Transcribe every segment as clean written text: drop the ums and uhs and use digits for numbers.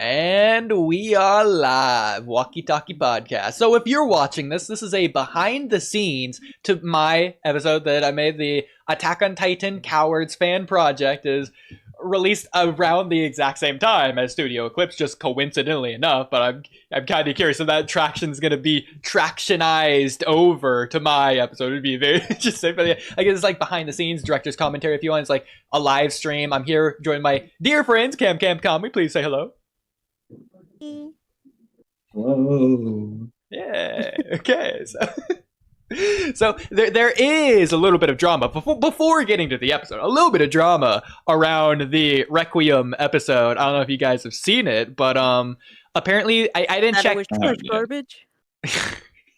And we are live, Walky Talky podcast. So if you're watching this is a behind the scenes to my episode that I made. The Attack on Titan Cowards fan project is released around the exact same time as Studio Eclipse, just coincidentally enough. But I'm kind of curious if that traction's going to be tractionized over to my episode. It'd be very interesting. But yeah, I guess it's like behind the scenes, director's commentary if you want. It's like a live stream. I'm here joined by dear friends, Camcam, Kamui. Please say hello. Whoa. Yeah. Okay. So there is a little bit of drama before getting to the episode. A little bit of drama around the Requiem episode. I don't know if you guys have seen it, but apparently I didn't check. Garbage.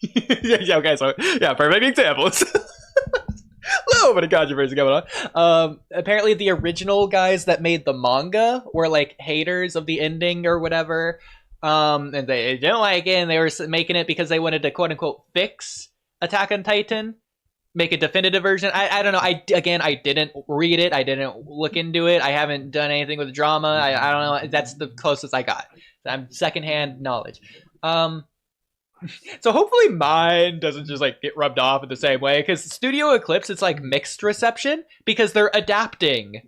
Yeah. Okay. So yeah, perfect examples. A little bit of controversy going on. Apparently the original guys that made the manga were like haters of the ending or whatever. And they didn't like it, and they were making it because they wanted to quote unquote fix Attack on Titan, make a definitive version. I don't know. I didn't read it. I didn't look into it. I haven't done anything with drama. I don't know. That's the closest I got. I'm secondhand knowledge. So hopefully mine doesn't just like get rubbed off in the same way, because Studio Eclipse, it's like mixed reception because they're adapting.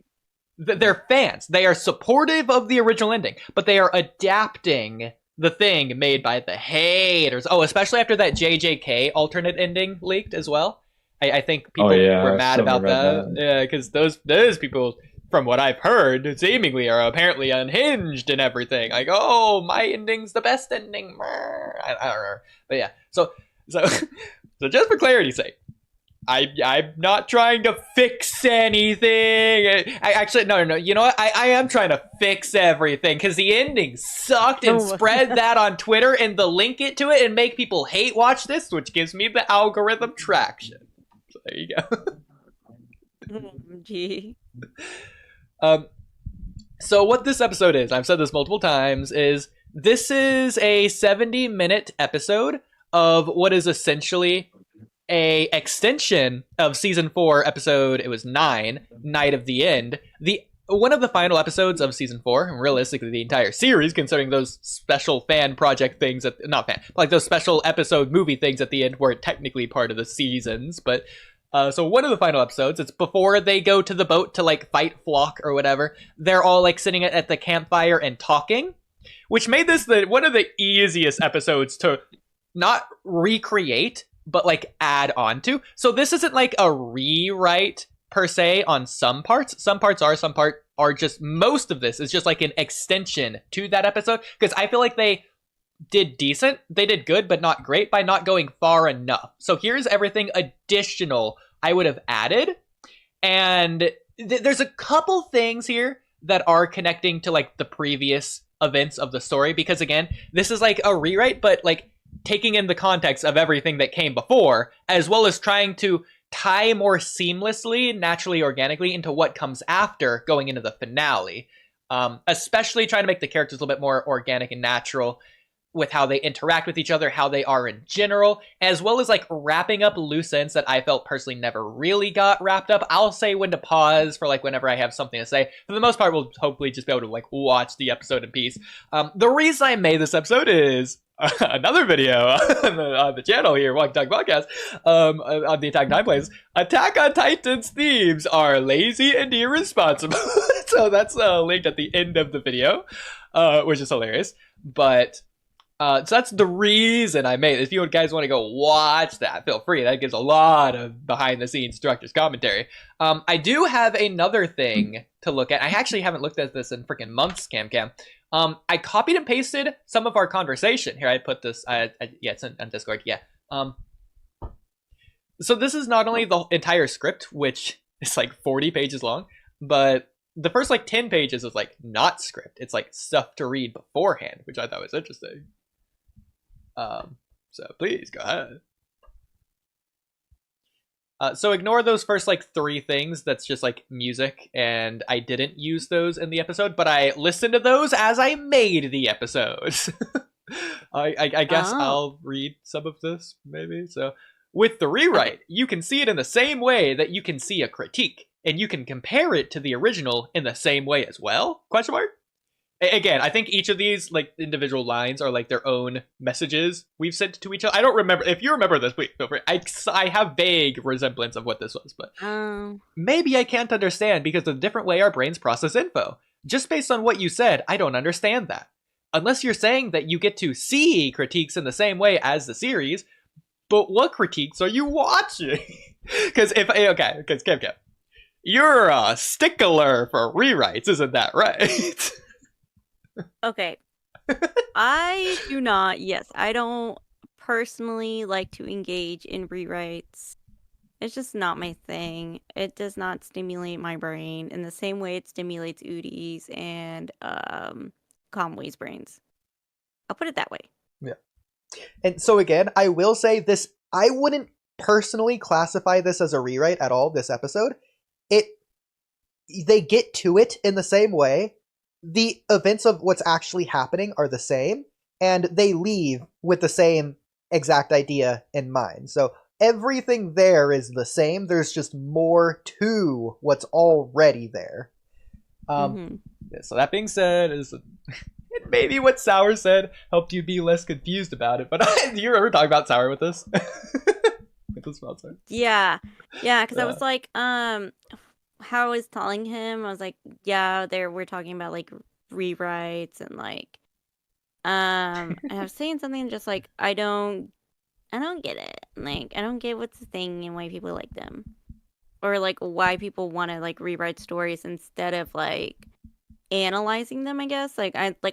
They're fans. They are supportive of the original ending, but they are adapting the thing made by the haters. Oh, especially after that JJK alternate ending leaked as well. I think people were mad about that. Yeah, because those people, from what I've heard, seemingly are apparently unhinged and everything. Like, oh, my ending's the best ending. I don't know. But yeah, so just for clarity's sake, I'm not trying to fix anything. No. You know what? I am trying to fix everything, because the ending sucked, and spread that on Twitter and link it to it and make people hate watch this, which gives me the algorithm traction. So there you go. Gee. So what this episode is, I've said this multiple times, is this is a 70-minute episode of what is essentially a extension of season 4 episode, it was 9, Night of the End. One of the final episodes of season 4, and realistically the entire series, considering those special fan project things, like those special episode movie things at the end weren't technically part of the seasons, but so one of the final episodes, it's before they go to the boat to like fight Flock or whatever. They're all like sitting at the campfire and talking, which made this one of the easiest episodes to not recreate, but like add on to. So this isn't like a rewrite per se on some parts. Some parts are just, most of this is just like an extension to that episode, because I feel like they did decent. They did good, but not great by not going far enough. So here's everything additional I would have added. And there's a couple things here that are connecting to like the previous events of the story, because again, this is like a rewrite, but like taking in the context of everything that came before, as well as trying to tie more seamlessly, naturally, organically into what comes after, going into the finale. Especially trying to make the characters a little bit more organic and natural with how they interact with each other, how they are in general, as well as like wrapping up loose ends that I felt personally never really got wrapped up. I'll say when to pause for like whenever I have something to say. For the most part, we'll hopefully just be able to like watch the episode in peace. The reason I made this episode is another video on the channel here, Walky Talky Podcast, on the Attack on Titan plays. Attack on Titan's themes are lazy and irresponsible. So that's linked at the end of the video, which is hilarious. But so that's the reason I made it. If you guys want to go watch that, feel free. That gives a lot of behind-the-scenes director's commentary. I do have another thing to look at. I actually haven't looked at this in freaking months, Camcam. I copied and pasted some of our conversation. Here, I put this. Yeah, it's on Discord. Yeah. So this is not only the entire script, which is like 40 pages long, but the first like 10 pages is like not script. It's like stuff to read beforehand, which I thought was interesting. So please go ahead. So ignore those first like 3 things. That's just like music, and I didn't use those in the episode, but I listened to those as I made the episodes. I guess I'll read some of this maybe. So with the rewrite, you can see it in the same way that you can see a critique, and you can compare it to the original in the same way as well? Question mark? Again, I think each of these like individual lines are like their own messages we've sent to each other. I don't remember. If you remember this, please feel free. I have vague resemblance of what this was, but maybe I can't understand because of the different way our brains process info. Just based on what you said, I don't understand that. Unless you're saying that you get to see critiques in the same way as the series, but what critiques are you watching? Because Camcam, you're a stickler for rewrites, isn't that right? Okay. I do not. Yes, I don't personally like to engage in rewrites. It's just not my thing. It does not stimulate my brain in the same way it stimulates Oodie's and Kamui's brains. I'll put it that way. Yeah. And so again, I will say this, I wouldn't personally classify this as a rewrite at all, this episode. They get to it in the same way. The events of what's actually happening are the same, and they leave with the same exact idea in mind. So everything there is the same. There's just more to what's already there. So that being said, maybe what Sour said helped you be less confused about it. But do you remember talking about Sour with us? With the sponsor? Yeah, because I was like, how I was telling him, I was like, yeah, we're talking about like rewrites and like, and I was saying something just like, I don't get it. Like, I don't get what's the thing and why people like them, or like why people want to like rewrite stories instead of like analyzing them. I guess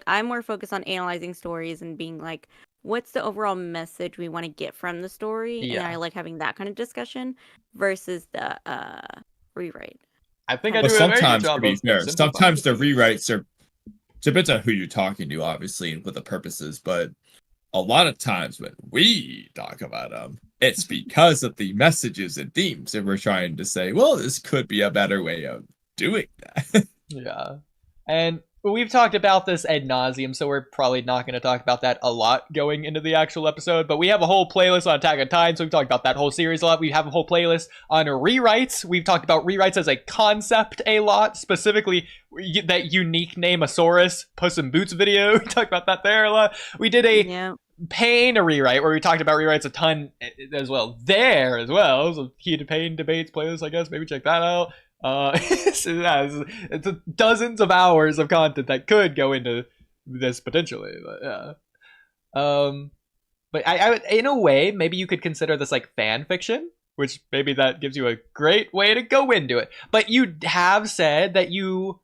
I'm more focused on analyzing stories and being like, what's the overall message we want to get from the story, and I like having that kind of discussion versus the rewrite. I think I do a very good job. To be fair, sometimes the rewrites are, depends on who you're talking to, obviously, and what the purpose is, but a lot of times when we talk about them, it's because of the messages and themes, and we're trying to say, well, this could be a better way of doing that. Yeah. And we've talked about this ad nauseum, so we're probably not going to talk about that a lot going into the actual episode, but we have a whole playlist on Attack on Titan, so we've talked about that whole series a lot. We have a whole playlist on rewrites. We've talked about rewrites as a concept a lot, specifically that unique Namesaurus Puss in Boots video. We talked about that there a lot. We did a Pain rewrite where we talked about rewrites a ton as well there as well. So Key to Pain debates playlist, I guess. Maybe check that out. It's dozens of hours of content that could go into this potentially, but yeah. But I would, in a way, maybe you could consider this like fan fiction, which maybe that gives you a great way to go into it. But you have said that you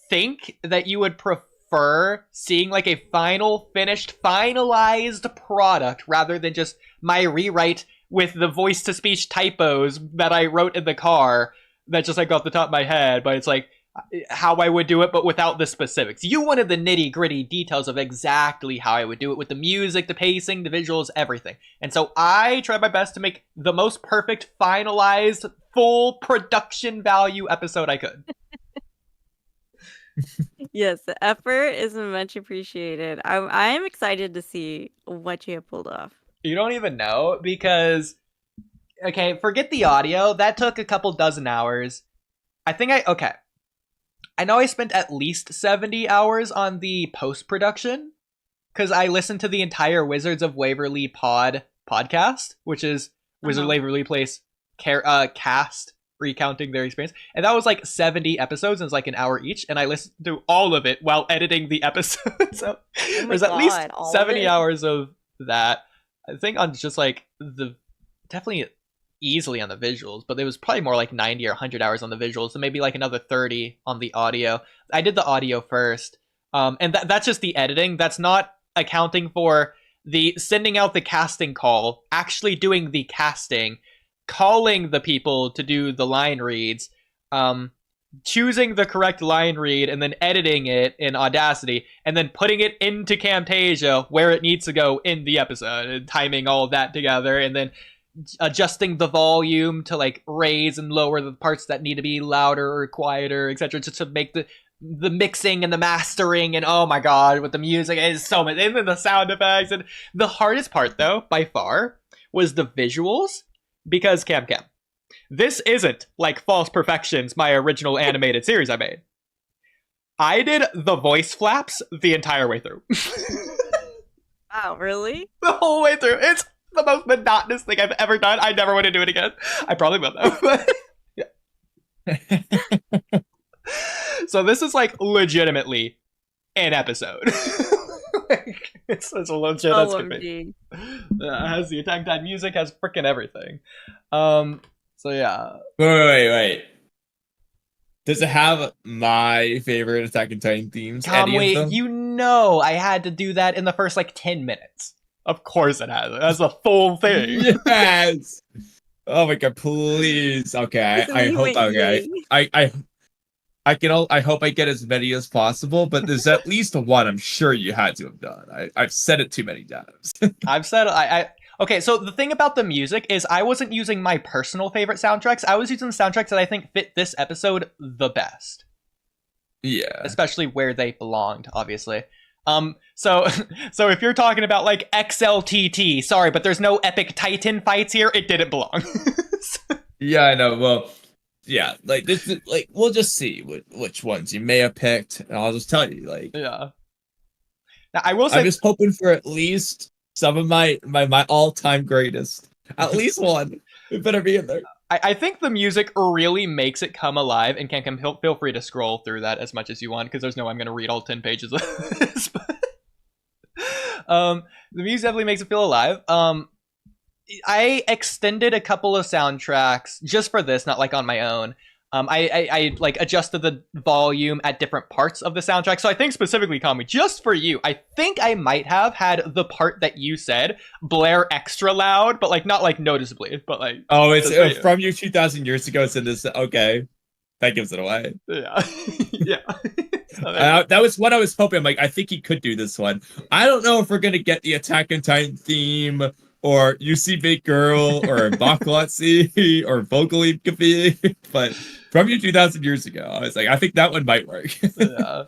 think that you would prefer seeing like a finalized product rather than just my rewrite with the voice-to-speech typos that I wrote in the car. That's just like off the top of my head, but it's like how I would do it, but without the specifics. You wanted the nitty gritty details of exactly how I would do it with the music, the pacing, the visuals, everything. And so I tried my best to make the most perfect, finalized, full production value episode I could. Yes, the effort is much appreciated. I am excited to see what you have pulled off. You don't even know because... Okay, forget the audio. That took a couple dozen hours. I know I spent at least 70 hours on the post-production because I listened to the entire Wizards of Waverly podcast, which is Wizard of Waverly Place cast recounting their experience. And that was like 70 episodes and it's like an hour each. And I listened to all of it while editing the episode. So there's at least 70 hours of that. I think on just like definitely easily on the visuals, but it was probably more like 90 or 100 hours on the visuals, and maybe like another 30 on the audio. I did the audio first, and that's just the editing. That's not accounting for the sending out the casting call, actually doing the casting, calling the people to do the line reads, choosing the correct line read, and then editing it in Audacity, and then putting it into Camtasia where it needs to go in the episode, and timing all of that together, and then adjusting the volume to like raise and lower the parts that need to be louder or quieter, etc., just to make the mixing and the mastering, and oh my god, with the music is so much, and then the sound effects. And the hardest part though, by far, was the visuals, because Camcam, this isn't like False Perfections, my original animated series I made. I did the voice flaps the entire way through. Wow, really? The whole way through. It's the most monotonous thing I've ever done. I never want to do it again. I probably will though. But yeah. So this is like legitimately an episode. Like, it's a legit OMG. it has the Attack on Titan music, has freaking everything. So yeah. Wait. Does it have my favorite Attack on Titan themes? Any of them? Kamui, you know I had to do that in the first like 10 minutes. Of course it has. That's the full thing. Yes. Oh my god, please. Okay, I hope. Okay, I hope I get as many as possible. But there's at least one I'm sure you had to have done. I've said it too many times. I've said okay. So the thing about the music is I wasn't using my personal favorite soundtracks. I was using the soundtracks that I think fit this episode the best. Yeah, especially where they belonged, obviously. So if you're talking about like XLTT, sorry, but there's no epic Titan fights here. It didn't belong. Yeah, I know. Well, yeah, like this is like we'll just see which ones you may have picked, and I'll just tell you. Like, yeah. Now I will say, I'm just hoping for at least some of my all-time greatest. At least one. It better be in there. I think the music really makes it come alive, and Camcam, feel free to scroll through that as much as you want, because there's no way I'm going to read all 10 pages of this. But, the music definitely makes it feel alive. I extended a couple of soundtracks just for this, not like on my own. I like adjusted the volume at different parts of the soundtrack. So I think specifically, Kamui, just for you, I think I might have had the part that you said blare extra loud, but like not like noticeably, but like it's from you 2,000 years ago. It's in this. Okay, that gives it away. Yeah, yeah. That was what I was hoping. I'm like, I think he could do this one. I don't know if we're gonna get the Attack on Titan theme, or UC Big Girl, or Bakulatsi, or Vocally Cafe, but from you 2,000 years ago, I was like, I think that one might work. Yeah.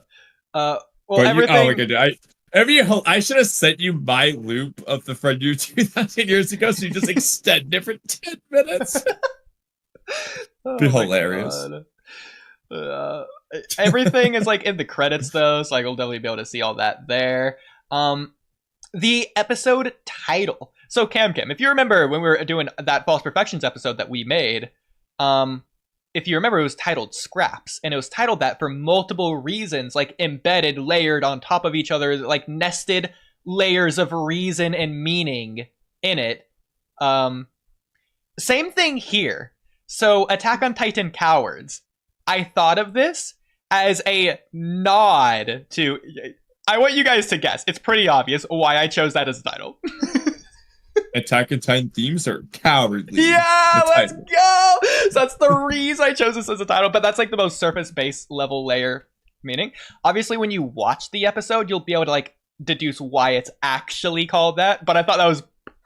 Well, everything. everything. Oh my god, I should have sent you my loop of the from you 2,000 years ago, so you just extend it for 10 minutes. Be hilarious. Everything is like in the credits though, so like, we'll definitely be able to see all that there. The episode title. So Camcam, if you remember when we were doing that False Perfections episode that we made, if you remember, it was titled Scraps, and it was titled that for multiple reasons, like embedded, layered on top of each other, like nested layers of reason and meaning in it. Same thing here. So Attack on Titan Cowards. I thought of this as a nod to... I want you guys to guess. It's pretty obvious why I chose that as a title. Attack on Titan themes are cowardly. Yeah, let's go! So that's the reason I chose this as a title, but that's like the most surface base level layer meaning. Obviously, when you watch the episode, you'll be able to like deduce why it's actually called that, but I thought that was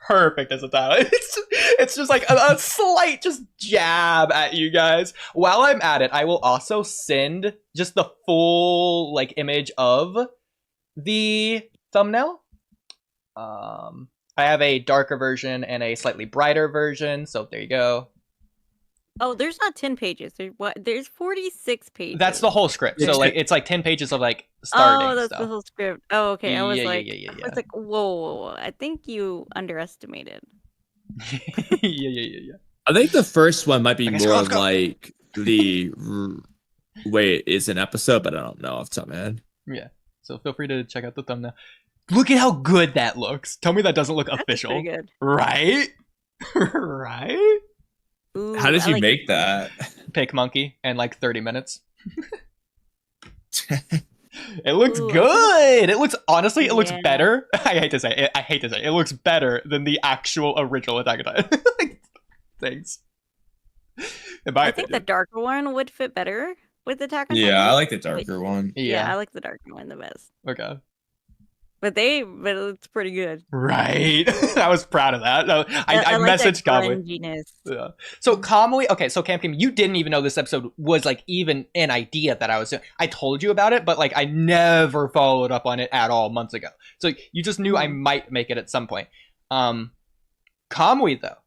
perfect as a title. It's just like a slight just jab at you guys. While I'm at it, I will also send just the full like image of the thumbnail. I have a darker version and a slightly brighter version, so there you go. Oh, there's not 10 pages. There's 46 pages. That's the whole script. So like it's like 10 pages of like starting Oh, that's stuff. the whole script. Oh, okay. I was Yeah, like, yeah. I was like, whoa. I think you underestimated. Yeah. I think the first one might be Okay, more let's go. like the wait, it's an episode, but I don't know off the top of my head. Yeah. So feel free to check out the thumbnail. Look at how good that looks. Tell me that doesn't look That's official. pretty good. Right? Right? Ooh, How did I you like make that? Pick monkey in like 30 minutes. It looks Ooh, good. It looks honestly, it looks Yeah. better. I hate to say it. It looks better than the actual original Attack on Titan. Thanks. In my I think the opinion. darker one would fit better with Attack on Yeah, I Titan. like the darker one. Yeah, I Yeah. like the darker one the best. Okay. But it's pretty good. Right. I was proud of that. No, I like that messaged Kamui. grunginess. Yeah. So Kamui, okay, so Camcam, you didn't even know this episode was like even an idea that I was doing. I told you about it, but like I never followed up on it at all months ago. So you just knew I might make it at some point. Kamui though,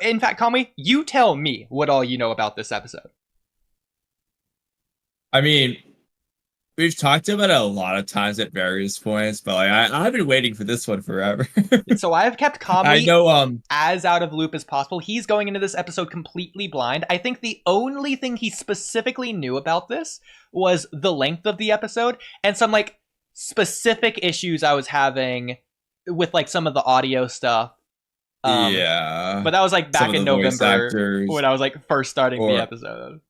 in fact, Kamui, you tell me what all you know about this episode. I mean, we've talked about it a lot of times at various points, but like, I've been waiting for this one forever. So I've kept Kamui I know. as out of the loop as possible. He's going into this episode completely blind. I think the only thing he specifically knew about this was the length of the episode and some like specific issues I was having with like some of the audio stuff. Yeah, but that was like back in November when I was like first starting the episode.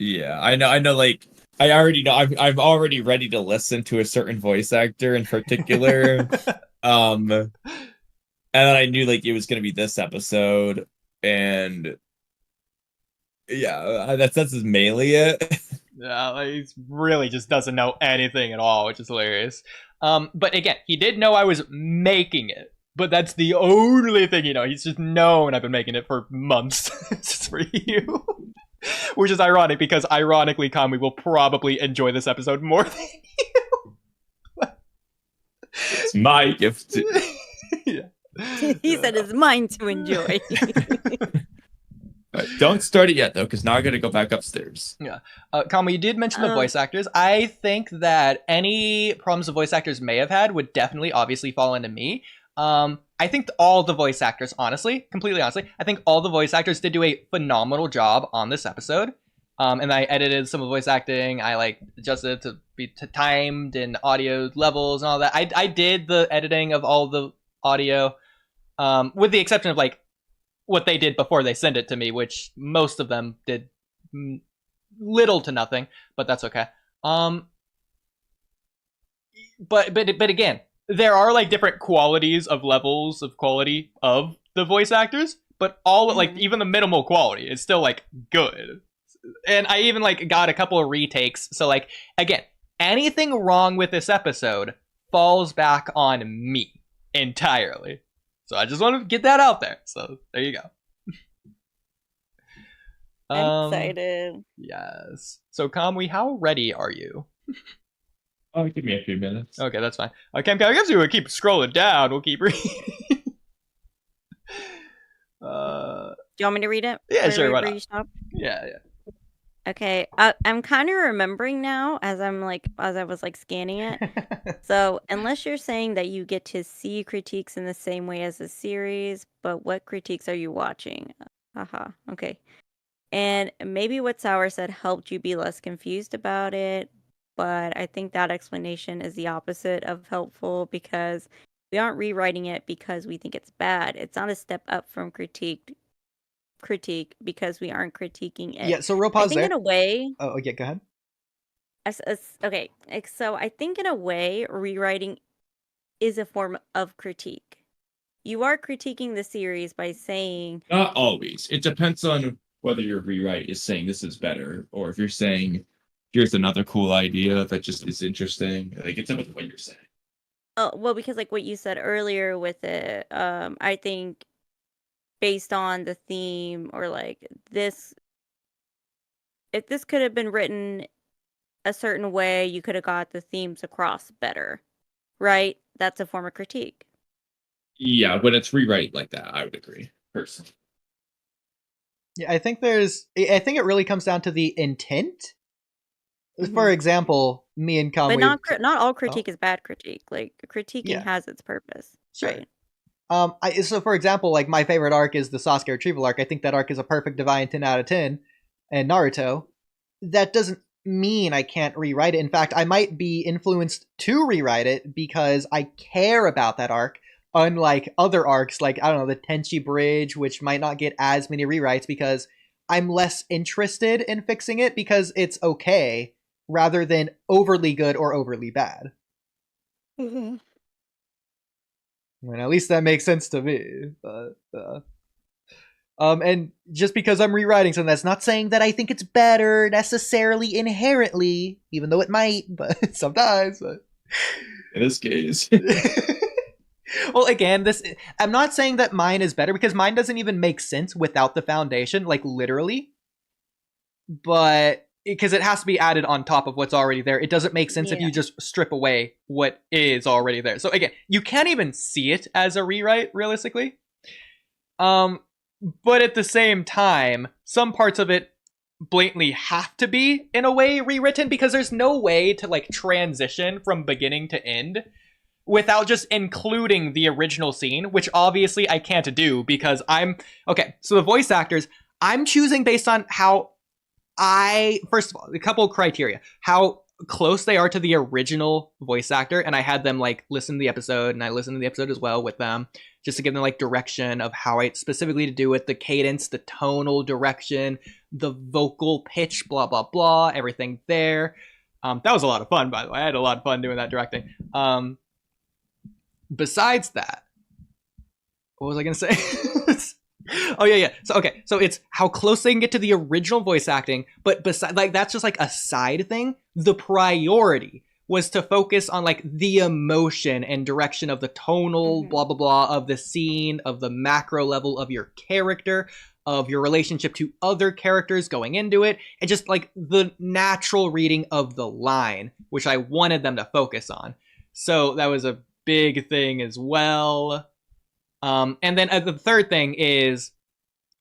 Yeah, I know. Like, I already know. I'm already ready to listen to a certain voice actor in particular. And then I knew like it was gonna be this episode, and yeah, that's mainly it. Yeah, like, he really just doesn't know anything at all, which is hilarious. But again, he did know I was making it. But that's the only thing you know. He's just known I've been making it for months just for you. Which is ironic because ironically, Kamui will probably enjoy this episode more than you. It's my gift. Yeah. He said it's mine to enjoy. Right, don't start it yet, though, because now I gotta go back upstairs. Yeah. Kamui, you did mention the voice actors. I think that any problems the voice actors may have had would definitely, obviously, fall into me. I think all the voice actors, honestly, completely honestly, I think all the voice actors did do a phenomenal job on this episode. And I edited some of the voice acting. I like adjusted it to be timed and audio levels and all that. I did the editing of all the audio, with the exception of like what they did before they sent it to me, which most of them did little to nothing, but that's okay. But again, there are like different qualities of levels of quality of the voice actors, but all like even the minimal quality is still like good. And I even like got a couple of retakes. So like again, anything wrong with this episode falls back on me entirely. So I just want to get that out there. So there you go. I'm excited. Yes. So Kamui, how ready are you? Oh, give me a few minutes. Okay, that's fine. Camcam, I guess we would keep scrolling down. We'll keep reading. Do you want me to read it? Yeah, sure. Why not? Yeah. Okay, I'm kind of remembering now as I was like scanning it. So unless you're saying that you get to see critiques in the same way as the series, but what critiques are you watching? Haha. Okay. And maybe what Sour said helped you be less confused about it. But I think that explanation is the opposite of helpful because we aren't rewriting it because we think it's bad. It's not a step up from critique because we aren't critiquing it. Yeah, so real pause I think there. In a way... Oh, yeah, go ahead. Okay, so I think in a way, rewriting is a form of critique. You are critiquing the series by saying... Not always. It depends on whether your rewrite is saying this is better, or if you're saying... here's another cool idea that just is interesting. Like, it's about what you're saying. Oh, well, because like what you said earlier with it, I think based on the theme or like this, if this could have been written a certain way, you could have got the themes across better, right? That's a form of critique. Yeah, when it's rewrite like that, I would agree, personally. Yeah, I think it really comes down to the intent. For example, me and Kamui... But not all critique is bad critique. Like, critiquing has its purpose. Sure. Right? So, for example, like, my favorite arc is the Sasuke retrieval arc. I think that arc is a perfect divine 10 out of 10. And Naruto. That doesn't mean I can't rewrite it. In fact, I might be influenced to rewrite it because I care about that arc. Unlike other arcs, like, I don't know, the Tenchi Bridge, which might not get as many rewrites because I'm less interested in fixing it because it's okay, rather than overly good or overly bad. Mm-hmm. I mean, at least that makes sense to me. But, and just because I'm rewriting something, that's not saying that I think it's better necessarily inherently, even though it might, but sometimes. But... in this case. Well, again, I'm not saying that mine is better because mine doesn't even make sense without the foundation, like literally. But because it has to be added on top of what's already there. It doesn't make sense if you just strip away what is already there. So again, you can't even see it as a rewrite, realistically. But at the same time, some parts of it blatantly have to be in a way rewritten, because there's no way to like transition from beginning to end without just including the original scene, which obviously I can't do because so the voice actors, I'm choosing based on how first of all, a couple of criteria, how close they are to the original voice actor, and I had them like listen to the episode, and I listened to the episode as well with them, just to give them like direction of how I specifically to do with the cadence, the tonal direction, the vocal pitch, blah blah blah, everything there. That was a lot of fun, by the way. I had a lot of fun doing that directing. Besides that, what was I gonna say? Oh yeah. So it's how close they can get to the original voice acting, but besides, like, that's just like a side thing. The priority was to focus on like the emotion and direction of the tonal blah blah blah of the scene, of the macro level of your character, of your relationship to other characters going into it, and just like the natural reading of the line, which I wanted them to focus on. So that was a big thing as well. And then the third thing is,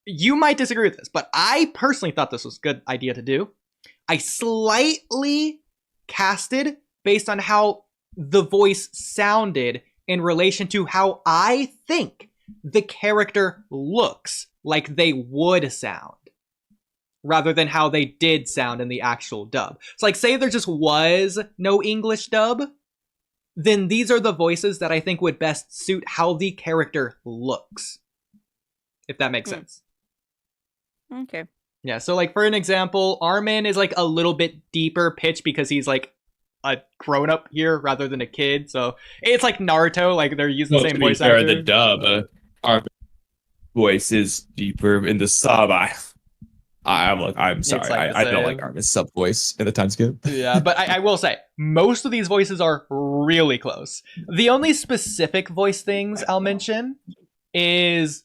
you might disagree with this, but I personally thought this was a good idea to do. I slightly casted based on how the voice sounded in relation to how I think the character looks like they would sound, rather than how they did sound in the actual dub. So like, say there just was no English dub, then these are the voices that I think would best suit how the character looks. If that makes sense. Okay. Yeah, so like for an example, Armin is like a little bit deeper pitch because he's like a grown-up here rather than a kid. So it's like Naruto, like they're using the same voice actor. The dub, our voice is deeper in the sub. I'm sorry, like I don't like Armin's sub voice in the time skip. Yeah, but I will say, most of these voices are really close. The only specific voice things I'll mention is,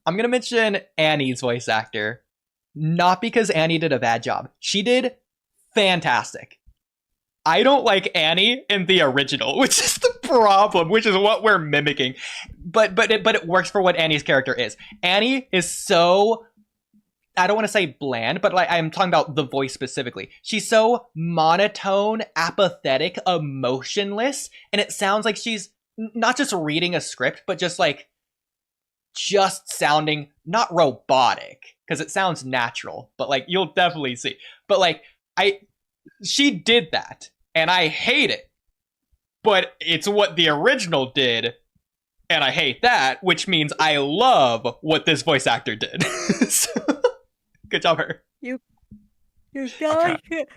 I'm going to mention Annie's voice actor. Not because Annie did a bad job. She did fantastic. I don't like Annie in the original, which is the problem, which is what we're mimicking. But it works for what Annie's character is. Annie is so, I don't want to say bland, but like, I'm talking about the voice specifically. She's so monotone, apathetic, emotionless, and it sounds like she's not just reading a script, but just sounding not robotic, because it sounds natural, but like, you'll definitely see. But like, she did that, and I hate it. But it's what the original did, and I hate that, which means I love what this voice actor did. So, good job, her. You're so good.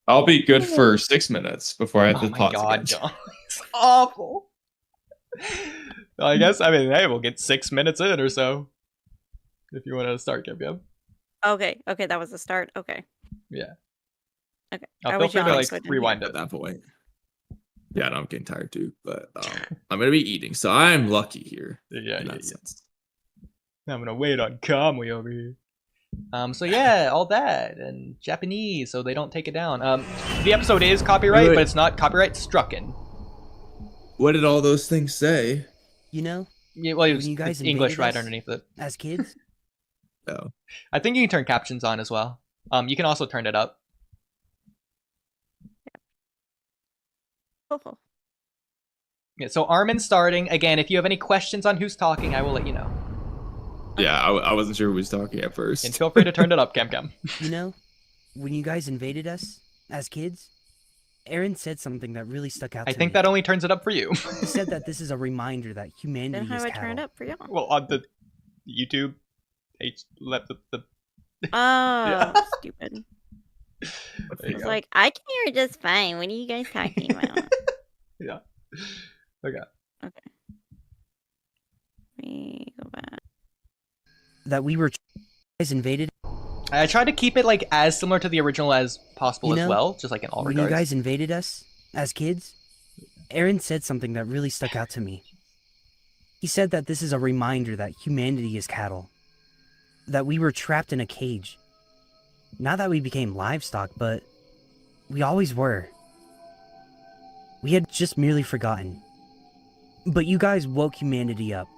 I'll be good for 6 minutes before I have to Oh my pause god, again. John. It's awful. I guess, I mean, hey, we'll get 6 minutes in or so. If you want to start, Camcam. Okay, that was the start. Okay. Yeah. Okay. Feel free to like rewind At it. that point. Yeah, no, I'm getting tired too, but I'm gonna be eating, so I'm lucky here. Yeah. Sense. I'm gonna wait on Kamui over here. So yeah, all that and Japanese, so they don't take it down. The episode is copyright, Wait. but it's not copyright strucken. What did all those things say? You know, Yeah, well, when you guys it's English invaded right us underneath it. as kids, Oh. I think you can turn captions on as well. You can also turn it up. Oh. Yeah, so Armin's starting. Again, if you have any questions on who's talking, I will let you know. Yeah, I wasn't sure who was talking at first. And feel free to turn it up, Camcam. you know, when you guys invaded us as kids, Aaron said something that really stuck out I to think me. that only turns it up for you. He said that this is a reminder that humanity Then how is do I turn it cattle. up for y'all? Well, on the YouTube page, the Oh, stupid. there you It's go. like, I can hear it just fine. What are you guys talking about? Yeah. Okay. Let me go back. That we were guys invaded. I tried to keep it like as similar to the original as possible You as know, well, just like in all When regards. you guys invaded us as kids, Aaron said something that really stuck out to me. He said that this is a reminder that humanity is cattle. That we were trapped in a cage. Not that we became livestock, but we always were. We had just merely forgotten. But you guys woke humanity up.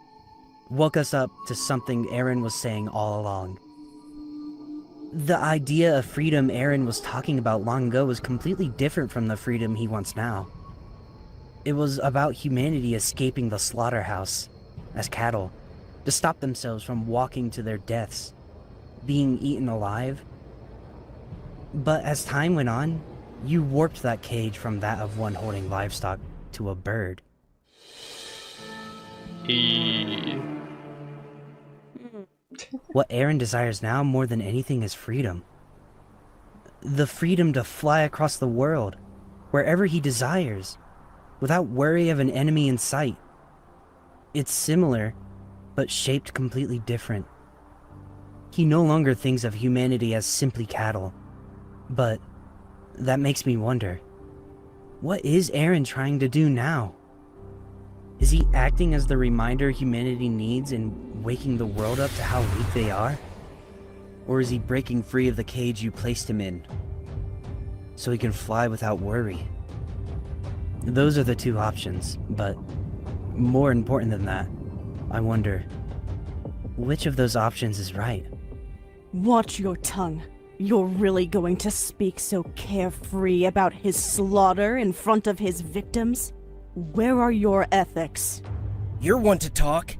Woke us up to something Aaron was saying all along. The idea of freedom Eren was talking about long ago was completely different from the freedom he wants now. It was about humanity escaping the slaughterhouse as cattle to stop themselves from walking to their deaths, being eaten alive. But as time went on, you warped that cage from that of one holding livestock to a bird. What Eren desires now more than anything is freedom. The freedom to fly across the world, wherever he desires, without worry of an enemy in sight. It's similar, but shaped completely different. He no longer thinks of humanity as simply cattle. But that makes me wonder, what is Eren trying to do now? Is he acting as the reminder humanity needs and waking the world up to how weak they are? Or is he breaking free of the cage you placed him in, so he can fly without worry? Those are the two options, but more important than that, I wonder, which of those options is right? Watch your tongue. You're really going to speak so carefree about his slaughter in front of his victims? Where are your ethics? You're one to talk.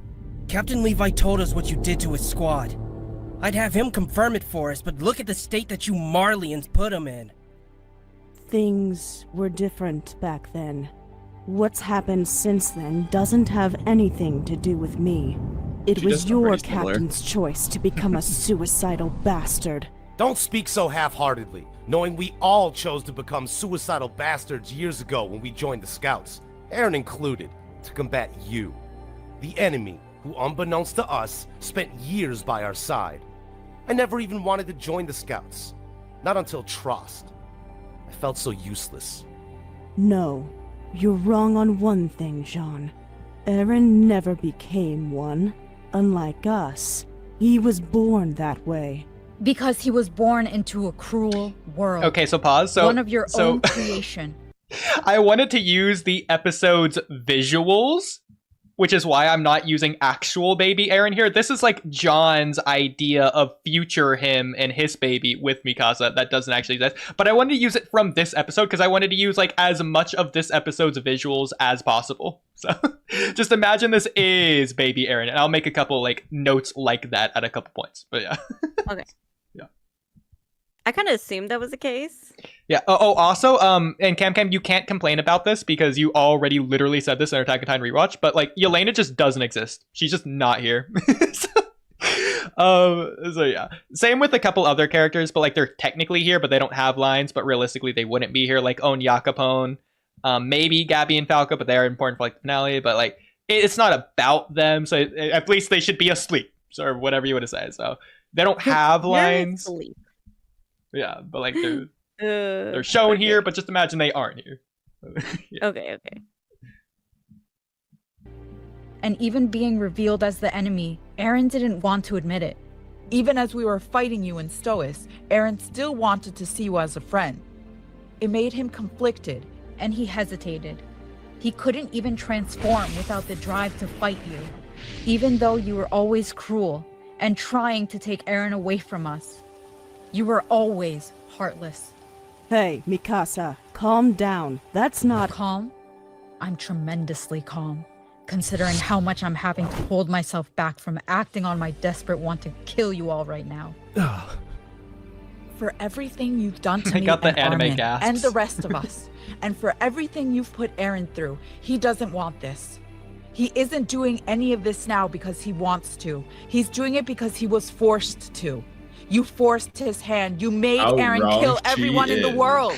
Captain Levi told us what you did to his squad. I'd have him confirm it for us, but look at the state that you Marleyans put him in. Things were different back then. What's happened since then doesn't have anything to do with me. It She was does sound your pretty similar. captain's choice to become a suicidal bastard. Don't speak so half-heartedly, knowing we all chose to become suicidal bastards years ago when we joined the Scouts, Eren included, to combat you, the enemy who, unbeknownst to us, spent years by our side. I never even wanted to join the Scouts, not until Trost. I felt so useless. No, you're wrong on one thing, Jean. Eren never became one. Unlike us, he was born that way. Because he was born into a cruel world. Okay, so pause. So one of your own creation. I wanted to use the episode's visuals, which is why I'm not using actual baby Eren here. This is like John's idea of future him and his baby with Mikasa that doesn't actually exist. But I wanted to use it from this episode because I wanted to use like as much of this episode's visuals as possible. So just imagine this is baby Eren, and I'll make a couple like notes like that at a couple points. But yeah. Okay. Yeah. I kind of assumed that was the case. Yeah. Also, and Camcam, you can't complain about this because you already literally said this in our Attack on Titan rewatch. But like, Yelena just doesn't exist. She's just not here. So yeah. Same with a couple other characters, but like they're technically here, but they don't have lines. But realistically, they wouldn't be here. Like On Yakapone, maybe Gabby and Falco, but they're important for like the finale. But like, it's not about them. So at least they should be asleep, or whatever you want to say. So they don't have lines. Sleep. Yeah, but like they're shown here, but just imagine they aren't here. Yeah. Okay. And even being revealed as the enemy, Eren didn't want to admit it. Even as we were fighting you in Stois, Eren still wanted to see you as a friend. It made him conflicted, and he hesitated. He couldn't even transform without the drive to fight you, even though you were always cruel and trying to take Eren away from us. You were always heartless. Hey, Mikasa, calm down. That's not... Calm? I'm tremendously calm, considering how much I'm having to hold myself back from acting on my desperate want to kill you all right now. For everything you've done to I me got the and anime Armin gasps. and the rest of us, and for everything you've put Eren through, he doesn't want this. He isn't doing any of this now because he wants to. He's doing it because he was forced to. You forced his hand. You made How Eren wrong kill she everyone in the is. world.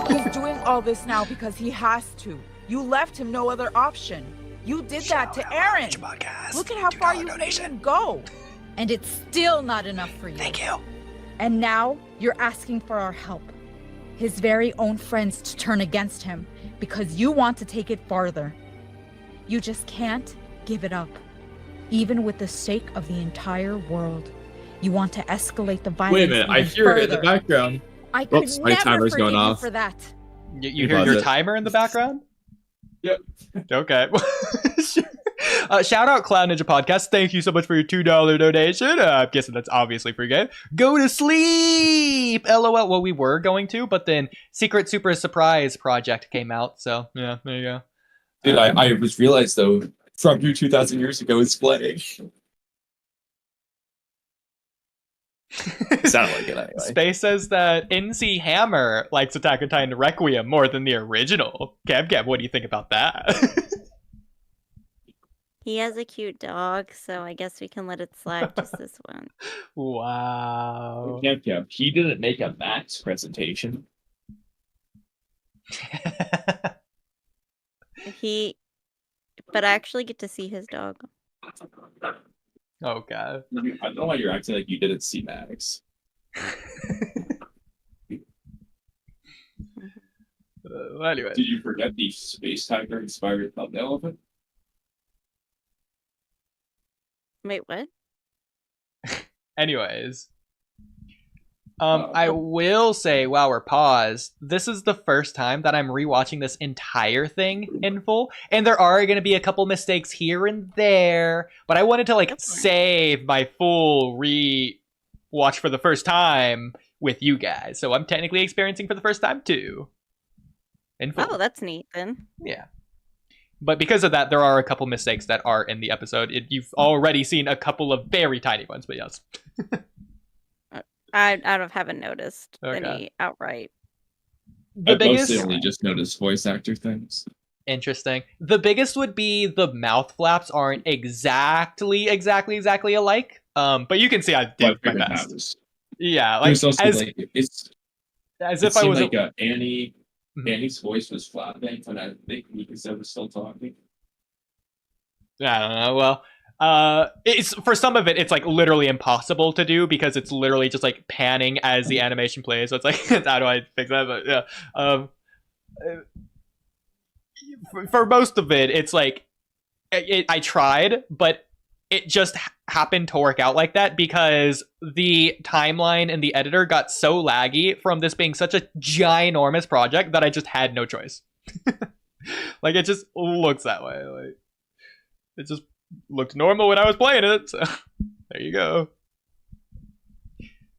He's doing all this now because he has to. You left him no other option. You did that to Eren. Look at how far you made him go. And it's still not enough for you. Thank you. And now you're asking for our help. His very own friends to turn against him because you want to take it farther. You just can't give it up, even with the sake of the entire world. You want to escalate the violence. Wait a minute, I even hear it in the further. background. I could Oops, my never timer's forgive going you off. for that. You You hear pause your it. timer in the background? Yep. Okay. Sure. Shout out Cloud Ninja Podcast. Thank you so much for your $2 donation. I'm guessing that's obviously for game. Go to sleep. LOL. Well, we were going to, but then Secret Super Surprise Project came out. So yeah, there you go. Dude, I was realized though, from you 2,000 years ago is playing. It sounded like it anyway. Space says that NC Hammer likes Attack on Titan Requiem more than the original. Camcam, what do you think about that? He has a cute dog, so I guess we can let it slide just this one. Wow. Yeah. He didn't make a Max presentation. But I actually get to see his dog. Oh god. I don't know why you're acting like you didn't see Max. Anyway. Did you forget the Space Tiger inspired thumbnail of it? Wait, what? Anyways. I will say, while we're paused, this is the first time that I'm rewatching this entire thing in full, and there are going to be a couple mistakes here and there, but I wanted to save my full re-watch for the first time with you guys, so I'm technically experiencing for the first time too. In full. Oh, that's neat then. Yeah. But because of that, there are a couple mistakes that are in the episode. You've already seen a couple of very tiny ones, but yes. I haven't noticed any outright. I mostly only just noticed voice actor things. Interesting. The biggest would be the mouth flaps aren't exactly alike. But you can see I did my best. Yeah, like also as if I was like Annie's voice was flapping, and I think Mika was still talking. I don't know. Well, it's for some of it, it's like literally impossible to do because it's literally just like panning as the animation plays. So it's like, how do I fix that? But yeah, for most of it, it's like I tried, but it just happened to work out like that because the timeline and the editor got so laggy from this being such a ginormous project that I just had no choice. Like it just looks that way. Like it just looked normal when I was playing it. So there you go.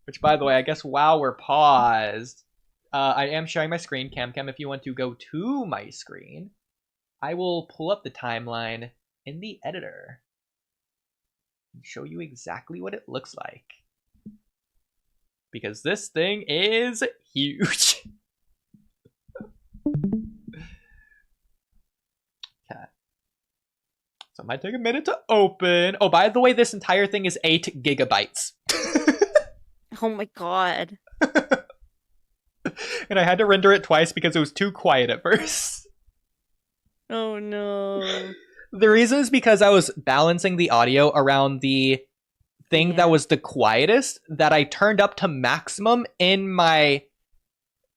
Which, by the way, I guess while we're paused, I am sharing my screen. Camcam, if you want to go to my screen, I will pull up the timeline in the editor and show you exactly what it looks like. Because this thing is huge. Okay. So it might take a minute to open. Oh, by the way, this entire thing is 8 gigabytes. Oh my god. And I had to render it twice because it was too quiet at first. Oh no. The reason is because I was balancing the audio around the thing that was the quietest that I turned up to maximum in my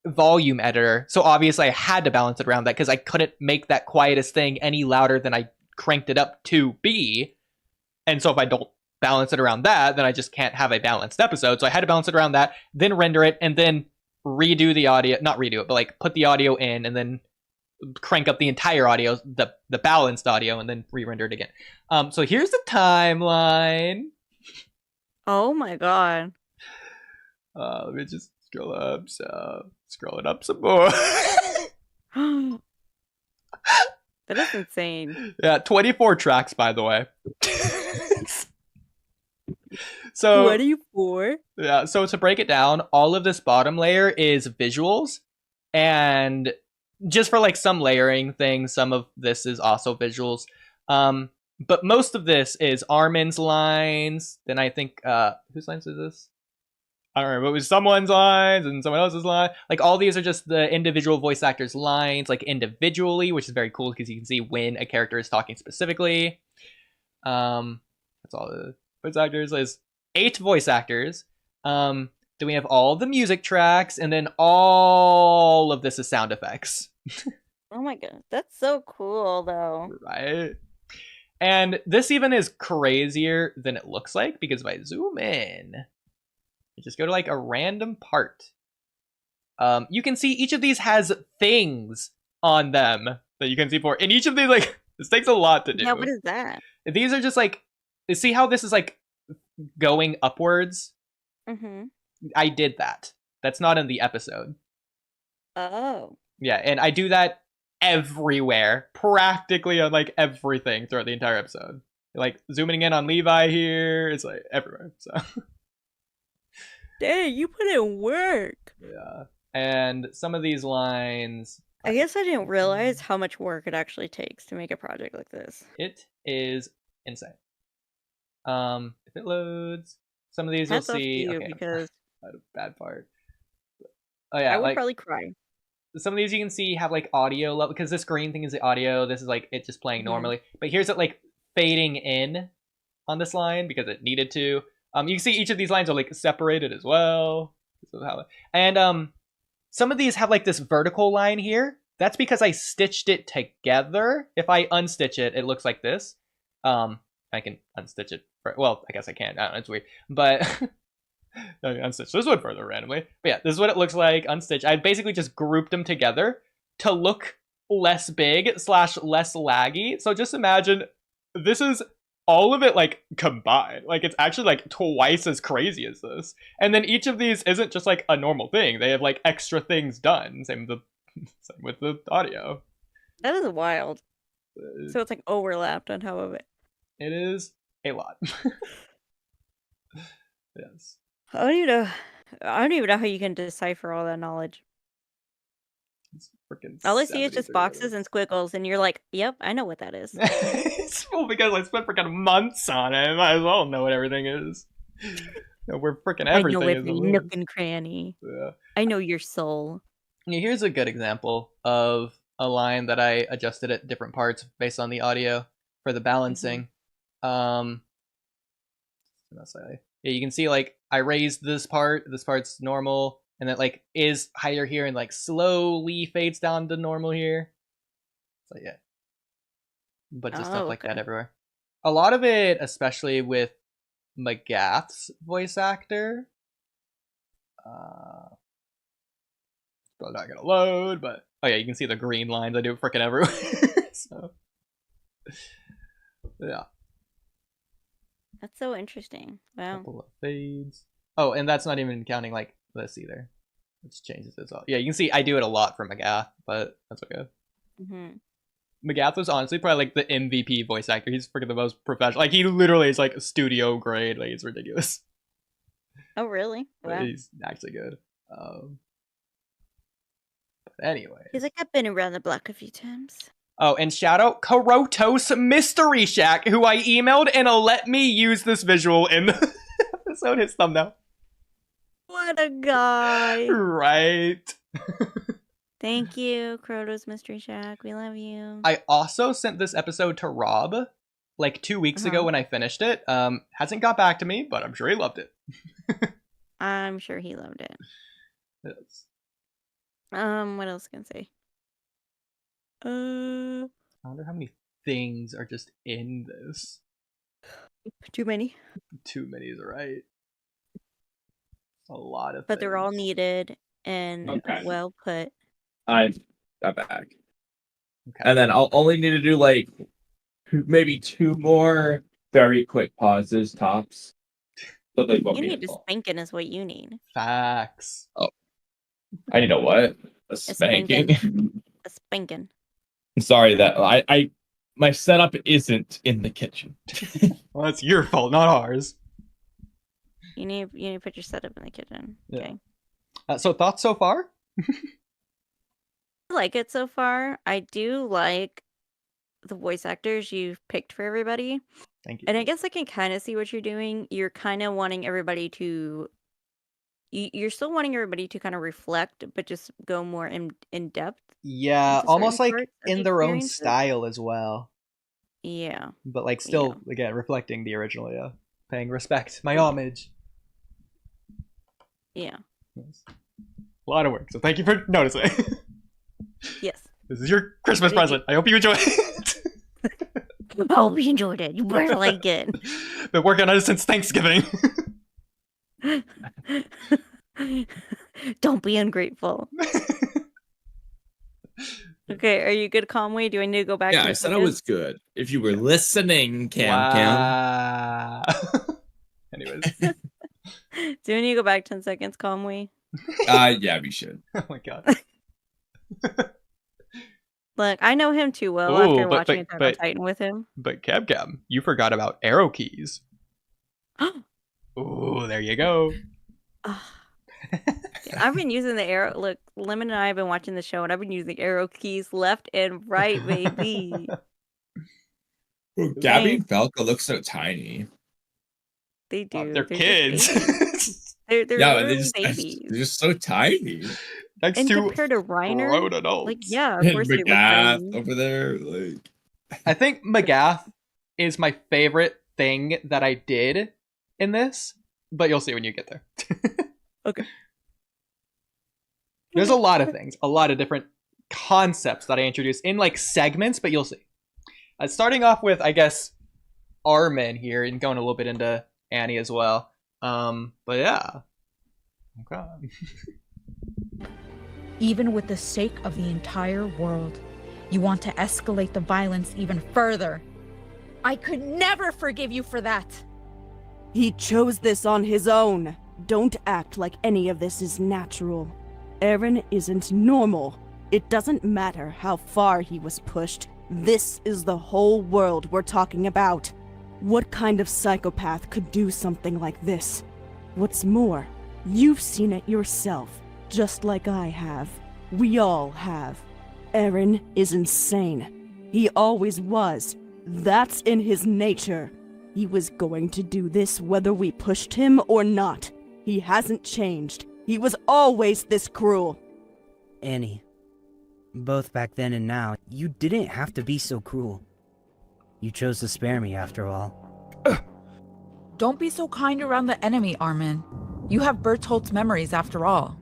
volume editor. So obviously I had to balance it around that because I couldn't make that quietest thing any louder than I cranked it up to be. And so if I don't balance it around that, then I just can't have a balanced episode. So I had to balance it around that, then render it, and then redo the audio. Not redo it, but like put the audio in and then crank up the entire audio, the balanced audio, and then re-render it again. So here's the timeline. Oh my god. Let me just scroll up. So scroll it up some more. That is insane. Yeah, 24 tracks, by the way. So 24? Yeah, so to break it down, all of this bottom layer is visuals, and just for like some layering things, some of this is also visuals. But most of this is Armin's lines. Then I think whose lines is this? I don't remember. It was someone's lines and someone else's line. Like all these are just the individual voice actors' lines, like individually, which is very cool because you can see when a character is talking specifically. That's all the voice actors. There's 8 voice actors. Then we have all the music tracks, and then all of this is sound effects. Oh my god, that's so cool though. Right? And this even is crazier than it looks like, because if I zoom in, I just go to like a random part. You can see each of these has things on them that you can see for. And each of these, like, This takes a lot to do. Yeah, what is that? These are just like, see how this is like going upwards? Mm-hmm. I did that. That's not in the episode. Oh. Yeah, and I do that everywhere, practically on like everything throughout the entire episode. Like zooming in on Levi here, it's like everywhere. So Dang, you put in work. yeah, and some of these lines. I guess I didn't realize how much work it actually takes to make a project like this. It is insane. If it loads, some of these Hats you'll off to see. you Okay, because not a bad part. Oh yeah, I would like probably cry. some of these you can see have like audio level because this green thing is the audio. This is like it just playing normally. But here's it like fading in on this line because it needed to. You can see each of these lines are like separated as well. And some of these have like this vertical line here. That's because I stitched it together. If I unstitch it, it looks like this. I can unstitch it. Well, I guess I can't. I don't know, it's weird. But I unstitch this one further randomly. But yeah, this is what it looks like unstitched. I basically just grouped them together to look less big / less laggy. So just imagine this is all of it like combined. Like it's actually like twice as crazy as this. And then each of these isn't just like a normal thing. They have like extra things done. Same with the audio. That is wild. So it's like overlapped on top of it. It is a lot. Yes. I don't even know how you can decipher all that knowledge. It's freaking All I see is just 73 boxes and squiggles, and you're like, "Yep, I know what that is." It's well because I spent freaking months on it. I might as well know what everything is. We're freaking everything. I know is every nook and cranny. Yeah. I know your soul. Yeah, here's a good example of a line that I adjusted at different parts based on the audio for the balancing. Yeah, you can see like I raised this part's normal, and it like is higher here and like slowly fades down to normal here. So yeah. But just stuff like that everywhere. A lot of it, especially with McGath's voice actor. Still not gonna load, but oh yeah, you can see the green lines. I do it freaking everywhere. So yeah. That's so interesting. Wow. Couple of fades. Oh, and that's not even counting like this either. Which changes it all. Yeah, you can see I do it a lot for McGath, but that's okay. McGath was honestly probably like the MVP voice actor. He's freaking the most professional. Like he literally is like studio grade. Like it's ridiculous. Oh really? Wow. He's actually good. But anyway. He's like, I've been around the block a few times. Oh, and shout out Karotos Mystery Shack, who I emailed and let me use this visual in the episode, his thumbnail. What a guy. Right. Thank you, Krotos Mystery Shack. We love you. I also sent this episode to Rob like 2 weeks ago when I finished it. Hasn't got back to me, but I'm sure he loved it. I'm sure he loved it. Yes. What else can I say? I wonder how many things are just in this. Too many. Too many is right. A lot of But they're all things. needed and well put. I'm back. Okay. And then I'll only need to do like maybe 2 more very quick pauses tops. So they won't You be need a involved. spanking is what you need. Facts. Oh. I need a what? A spanking? A spanking. Sorry that I my setup isn't in the kitchen. Well, that's your fault, not ours. You need to put your setup in the kitchen. Okay. So thoughts so far? I like it so far. I do like the voice actors you've picked for everybody. Thank you. And I guess I can kind of see what you're doing. You're kind of wanting everybody to... You're still wanting everybody to kind of reflect, but just go more in depth. Yeah, almost like in their own experiences. style as well. Yeah. But like still, again, reflecting the original, yeah. Paying respect, my homage. Yeah. Yes. A lot of work, so thank you for noticing. Yes. This is your Christmas present. I hope you enjoy it. I hope you enjoyed it. You better like it. Been working on it since Thanksgiving. Don't be ungrateful. Okay, are you good, Kamui? Do I need to go back? Yeah, to I the said I focus? was good. If you were listening, Camcam. Wow. Anyways. Do we need to go back 10 seconds, Kamui? Yeah, we should. Oh my god. Look, I know him too well Ooh, after but- watching Attack on Titan with him. But Camcam, you forgot about arrow keys. Ooh, there you go. I've been using the arrow. Look, Lemon and I have been watching the show, and I've been using arrow keys left and right, baby. Well, Gabby and Falco look so tiny. They do. They're just kids. babies. They're Yeah, literally they're babies. just so tiny. Next And to compared to Reiner, grown adults. like yeah, of And course they look McGath tiny. over there, like. I think Magath is my favorite thing that I did in this, but you'll see when you get there. Okay. There's a lot of things, a lot of different concepts that I introduced in like segments, but you'll see. Starting off with, I guess, Armin here and going a little bit into Annie as well. But yeah. Okay. Even with the sake of the entire world, you want to escalate the violence even further. I could never forgive you for that. He chose this on his own. Don't act like any of this is natural. Eren isn't normal. It doesn't matter how far he was pushed. This is the whole world we're talking about. What kind of psychopath could do something like this? What's more, you've seen it yourself, just like I have. We all have. Eren is insane. He always was. That's in his nature. He was going to do this whether we pushed him or not. He hasn't changed. He was always this cruel. Annie, both back then and now, you didn't have to be so cruel. You chose to spare me after all. Don't be so kind around the enemy, Armin. You have Bertolt's memories after all.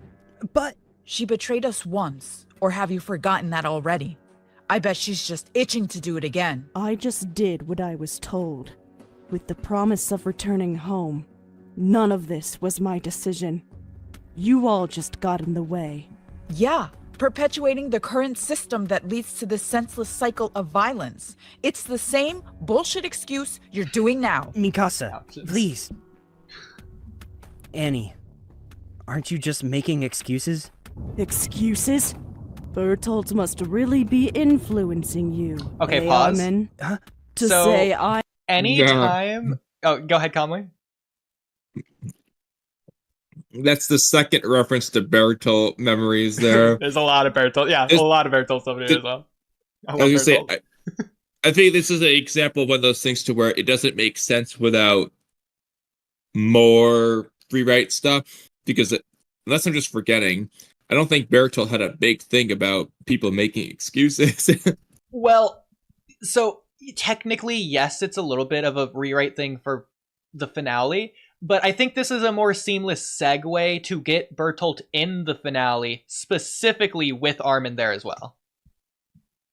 But She betrayed us once, or have you forgotten that already? I bet she's just itching to do it again. I just did what I was told, with the promise of returning home. None of this was my decision. You all just got in the way. Yeah, perpetuating the current system that leads to this senseless cycle of violence. It's the same bullshit excuse you're doing now. Mikasa, please. Annie, aren't you just making excuses? Excuses? Bertolt must really be influencing you. Okay, pause. Armin? Huh? To So- say I... Anytime. Oh, go ahead, Kamui. That's the second reference to Bertolt memories there. There's a lot of Bertolt. Yeah, There's- a lot of Bertolt over here as well. I I love was gonna say, Bertolt. I think this is an example of one of those things to where it doesn't make sense without more rewrite stuff. Because unless I'm just forgetting, I don't think Bertolt had a big thing about people making excuses. Well, so technically, yes, it's a little bit of a rewrite thing for the finale, but I think this is a more seamless segue to get Bertolt in the finale, specifically with Armin there as well.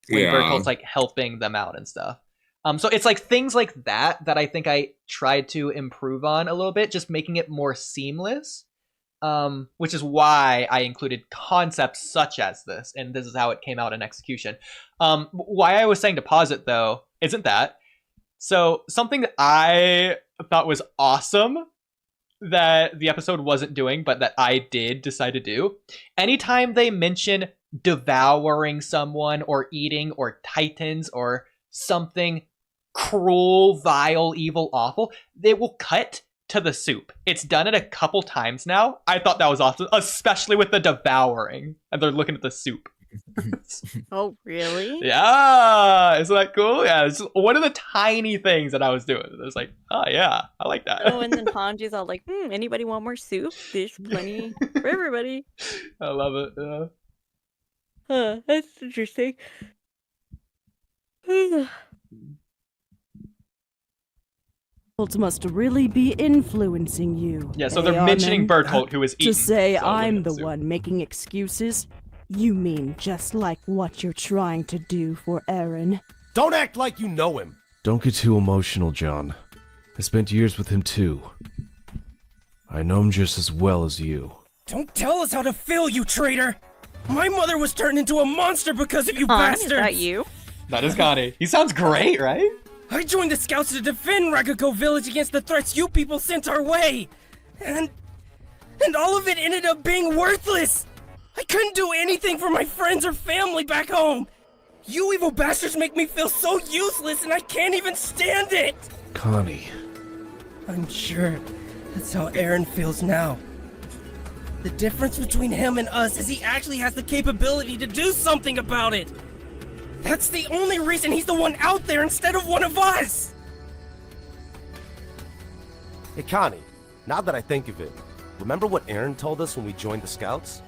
When Bertolt's like helping them out and stuff. So it's like things like that that I think I tried to improve on a little bit, just making it more seamless. Which is why I included concepts such as this, and this is how it came out in execution. Why I was saying to pause it though isn't that. So something that I thought was awesome that the episode wasn't doing, but that I did decide to do. Anytime they mention devouring someone or eating or titans or something cruel, vile, evil, awful, they will cut to the soup. It's done it a couple times now. I thought that was awesome, especially with the devouring. And they're looking at the soup. Oh, really? Yeah, isn't that cool? Yeah, it's just one of the tiny things that I was doing. It was like, oh yeah, I like that. Oh, and then Hanji's all like, anybody want more soup? There's plenty for everybody. I love it. Yeah. Huh, that's interesting. Bertolt must really be influencing you. Yeah, so they're Armin? mentioning Bertolt, who is eaten. To say so I'm look at the soup. one making excuses? You mean just like what you're trying to do for Eren? Don't act like you know him. Don't get too emotional, John. I spent years with him too. I know him just as well as you. Don't tell us how to feel, you traitor! My mother was turned into a monster because of you bastards! Is that you? That is Connie. He sounds great, right? I joined the scouts to defend Ragako Village against the threats you people sent our way! And all of it ended up being worthless! I couldn't do anything for my friends or family back home! You evil bastards make me feel so useless and I can't even stand it! Connie. I'm sure that's how Aaron feels now. The difference between him and us is he actually has the capability to do something about it! That's the only reason he's the one out there instead of one of us! Hey, Connie, now that I think of it, remember what Aaron told us when we joined the Scouts?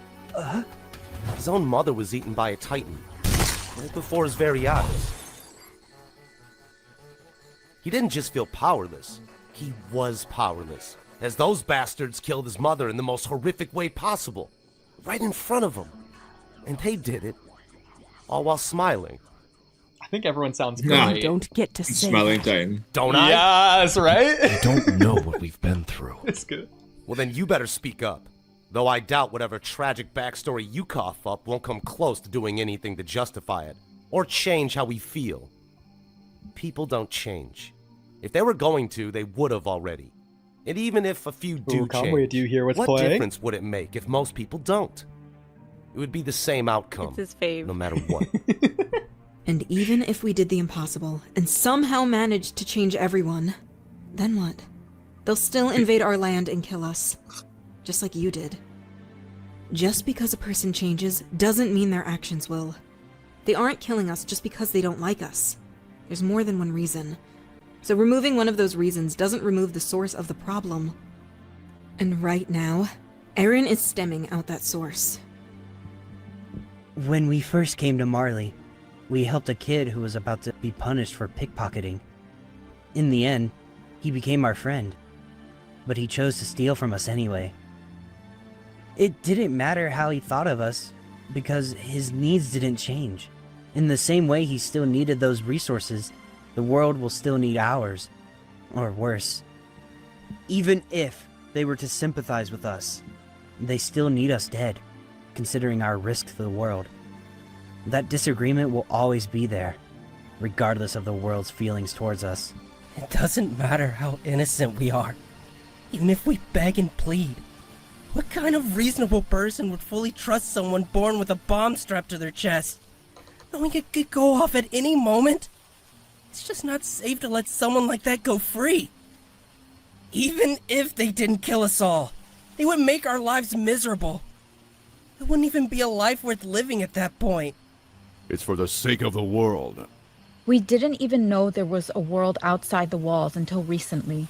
His own mother was eaten by a Titan, right before his very eyes. He didn't just feel powerless, he was powerless, as those bastards killed his mother in the most horrific way possible, right in front of him. And they did it, all while smiling. I think everyone sounds Yeah. great. Don't get to say Smiling that. Titan. Don't I? Yes, right? You don't know what we've been through. It's good. Well, then you better speak up. Though I doubt whatever tragic backstory you cough up won't come close to doing anything to justify it, or change how we feel. People don't change. If they were going to, they would have already. And even if a few do Kamui, change, do you hear what's what playing? difference would it make if most people don't? It would be the same outcome, It's his fave. no matter what. And even if we did the impossible and somehow managed to change everyone, then what? They'll still invade our land and kill us. Just like you did. Just because a person changes doesn't mean their actions will. They aren't killing us just because they don't like us. There's more than one reason. So removing one of those reasons doesn't remove the source of the problem. And right now, Aaron is stemming out that source. When we first came to Marley, we helped a kid who was about to be punished for pickpocketing. In the end, he became our friend, but he chose to steal from us anyway. It didn't matter how he thought of us, because his needs didn't change. In the same way he still needed those resources, the world will still need ours, or worse. Even if they were to sympathize with us, they still need us dead, considering our risk to the world. That disagreement will always be there, regardless of the world's feelings towards us. It doesn't matter how innocent we are. Even if we beg and plead. What kind of reasonable person would fully trust someone born with a bomb strapped to their chest? Knowing it could go off at any moment? It's just not safe to let someone like that go free. Even if they didn't kill us all, they would make our lives miserable. It wouldn't even be a life worth living at that point. It's for the sake of the world. We didn't even know there was a world outside the walls until recently.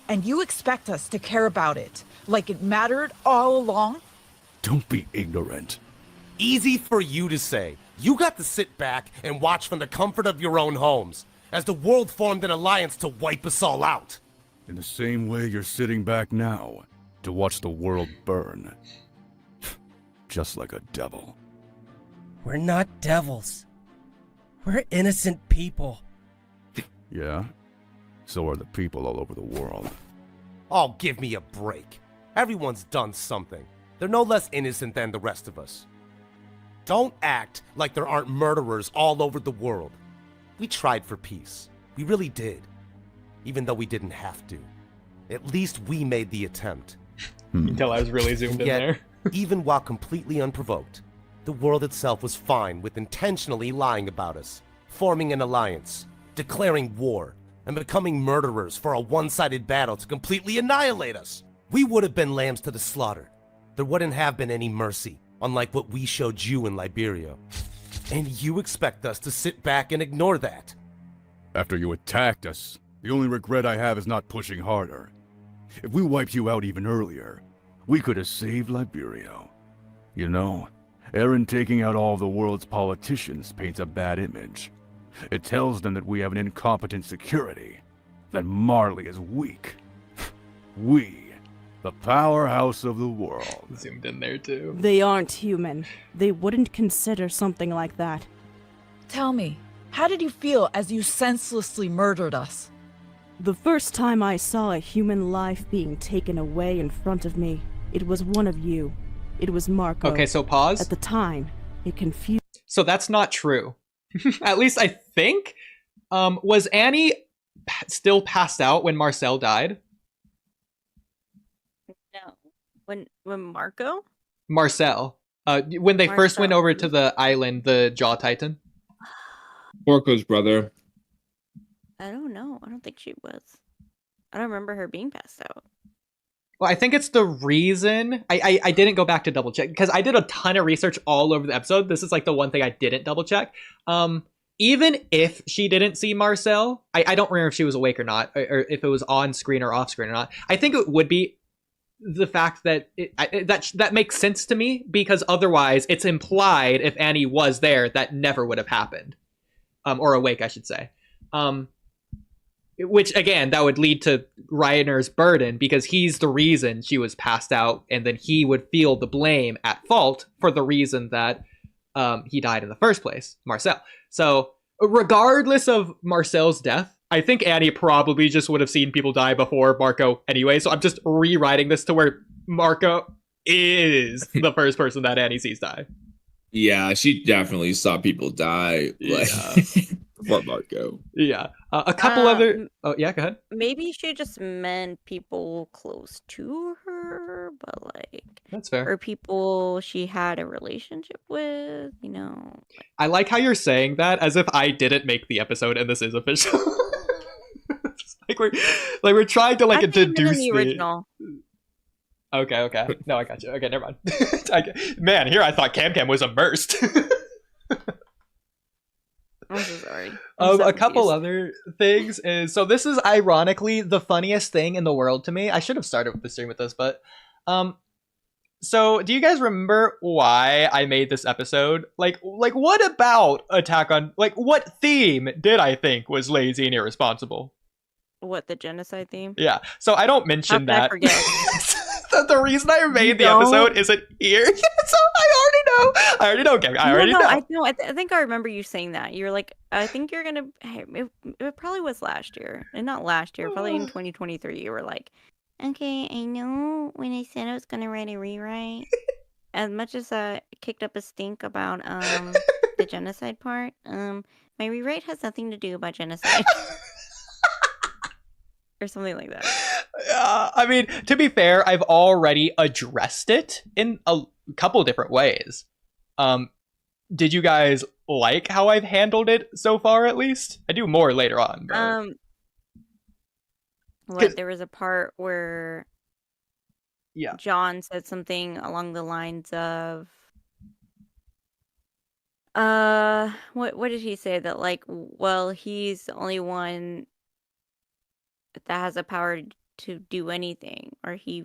And you expect us to care about it, like it mattered all along? Don't be ignorant. Easy for you to say. You got to sit back and watch from the comfort of your own homes, as the world formed an alliance to wipe us all out. In the same way you're sitting back now, to watch the world burn. Just like a devil. We're not devils. We're innocent people. Yeah? So are the people all over the world. Oh, give me a break. Everyone's done something. They're no less innocent than the rest of us. Don't act like there aren't murderers all over the world. We tried for peace. We really did. Even though we didn't have to. At least we made the attempt. You can tell I was really zoomed in Yet, there. even while completely unprovoked, the world itself was fine with intentionally lying about us, forming an alliance, declaring war, and becoming murderers for a one-sided battle to completely annihilate us. We would have been lambs to the slaughter. There wouldn't have been any mercy, unlike what we showed you in Liberia. And you expect us to sit back and ignore that? After you attacked us, the only regret I have is not pushing harder. If we wiped you out even earlier, we could have saved Liberia. You know, Aaron taking out all of the world's politicians paints a bad image. It tells them that we have an incompetent security, that Marley is weak. We, the powerhouse of the world. Zoomed in there too. They aren't human. They wouldn't consider something like that. Tell me, how did you feel as you senselessly murdered us? The first time I saw a human life being taken away in front of me, it was one of you. It was Marco. Okay, so pause. At the time, it confused. So that's not true. At least I think. Was Annie still passed out when Marcel died? No. When Marco? Marcel. When they first went Marcel. over to the island, the Jaw Titan. Marco's brother. I don't know. I don't think she was. I don't remember her being passed out. Well, I think it's the reason I didn't go back to double check because I did a ton of research all over the episode. This is like the one thing I didn't double check. Even if she didn't see Marcel, I don't remember if she was awake or not, or if it was on screen or off screen or not. I think it would be the fact that that makes sense to me because otherwise it's implied if Annie was there that never would have happened, or awake, I should say. Which again, that would lead to Reiner's burden because he's the reason she was passed out, and then he would feel the blame at fault for the reason that he died in the first place, Marcel. So regardless of Marcel's death, I think Annie probably just would have seen people die before Marco anyway. So I'm just rewriting this to where Marco is the first person that Annie sees die. Yeah, she definitely saw people die. Like, before Marco. Yeah. A couple other... Oh, yeah, go ahead. Maybe she just meant people close to her, but like... That's fair. Or people she had a relationship with, you know. I like how you're saying that as if I didn't make the episode and this is official. we're trying to like deduce the original. Okay. No, I got you. Okay, never mind. Man, here I thought Camcam was immersed. I'm so sorry. A couple other things is, so this is ironically the funniest thing in the world to me. I should have started the stream with this, but so do you guys remember why I made this episode? Like what about Attack on, like what theme did I think was lazy and irresponsible? What, the genocide theme? Yeah. So I don't mention that. I forget? The reason I made the episode isn't here. So I already know. Okay, I already know. I think I remember you saying that. You were like, I think you're gonna. It probably was last year, and not last year. Probably in 2023. You were like, okay, I know when I said I was gonna write a rewrite. As much as I kicked up a stink about the genocide part, my rewrite has nothing to do about genocide. Or something like that. I mean, to be fair, I've already addressed it in a couple different ways. Did you guys like how I've handled it so far, at least? I do more later on. But... there was a part where John said something along the lines of what did he say? That like, well, he's the only one that has the power to do anything, or he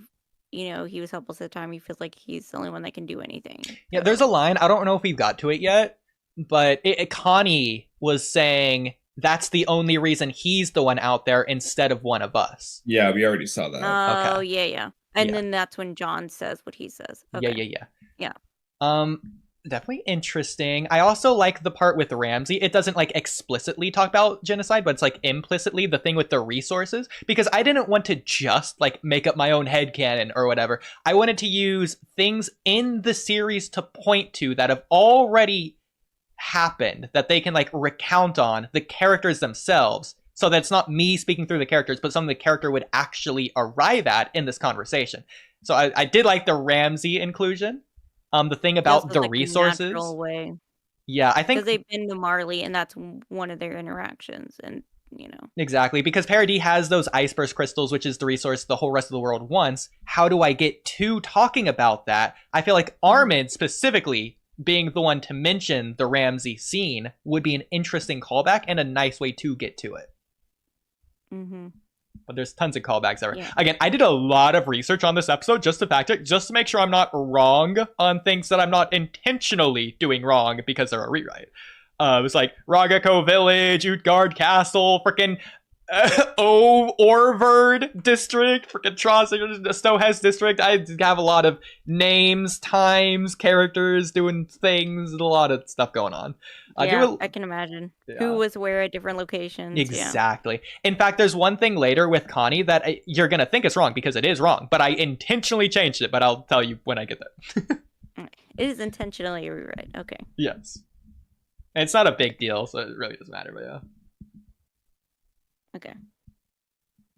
was helpless at the time. He feels like he's the only one that can do anything. Yeah, there's a line. I don't know if we've got to it yet, but Connie was saying that's the only reason he's the one out there instead of one of us. Yeah, we already saw that. Oh, okay. Yeah. And then that's when John says what he says. Okay. Yeah. Definitely interesting. I also like the part with Ramsey. It doesn't like explicitly talk about genocide, but it's like implicitly the thing with the resources, because I didn't want to just like make up my own headcanon or whatever. I wanted to use things in the series to point to that have already happened that they can like recount on the characters themselves, so that it's not me speaking through the characters, but something the character would actually arrive at in this conversation. So I did like the Ramsey inclusion. The thing about the resources. Way. Yeah, I think because they've been to Marley, and that's one of their interactions, and exactly, because Paradis has those iceburst crystals, which is the resource the whole rest of the world wants. How do I get to talking about that? I feel like Armin specifically being the one to mention the Ramsey scene would be an interesting callback and a nice way to get to it. Mm-hmm. But there's tons of callbacks there. Yeah. Again, I did a lot of research on this episode just to fact check, just to make sure I'm not wrong on things that I'm not intentionally doing wrong because they're a rewrite. It's like Ragako Village, Utgard Castle, freaking Orvard district, freaking Stohez district. I have a lot of names, times, characters doing things, a lot of stuff going on. I can imagine Yeah. who was where at different locations. Exactly. In fact, there's one thing later with Connie that you're gonna think is wrong because it is wrong, but I intentionally changed it. But I'll tell you when I get there. It is intentionally a rewrite. Okay. Yes. And it's not a big deal, so it really doesn't matter. But yeah. Okay.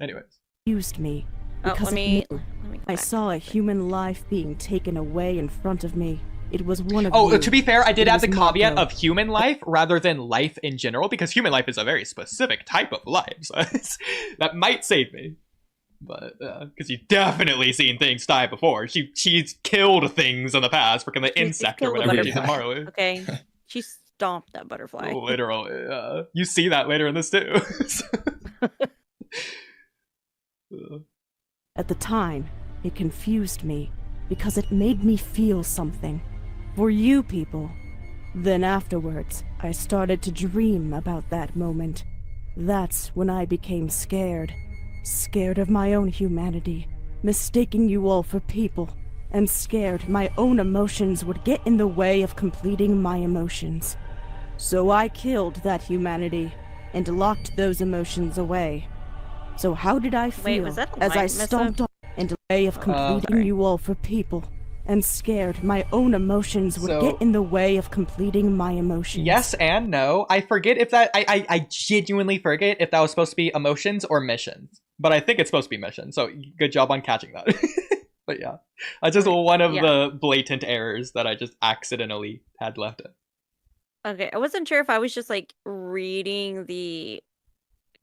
Anyways. Used me Oh, because let me of go me. I back. saw a human life being taken away in front of me. It was one of Oh, you. to be fair, I did It add the was caveat Marco. of human life rather than life in general, because human life is a very specific type of life. So that might save me. But, because you've definitely seen things die before. She's killed things in the past, freaking the She's insect or killed a whatever it is in butterfly. Marley. Okay. She stomped that butterfly. Literally, you see that later in this too. At the time, it confused me because it made me feel something for you people. Then afterwards, I started to dream about that moment. That's when I became scared. Scared of my own humanity, mistaking you all for people, and scared my own emotions would get in the way of completing my emotions. So I killed that humanity and locked those emotions away. So how did I feel Wait, was that a as I light missive? stomped on in the way of completing sorry. you all for people, and scared my own emotions would So- get in the way of completing my emotions? Yes and no. I forget if that. I genuinely forget if that was supposed to be emotions or missions. But I think it's supposed to be missions. So good job on catching that. But yeah, that's just one of the blatant errors that I just accidentally had left in. Okay, I wasn't sure if I was just like reading the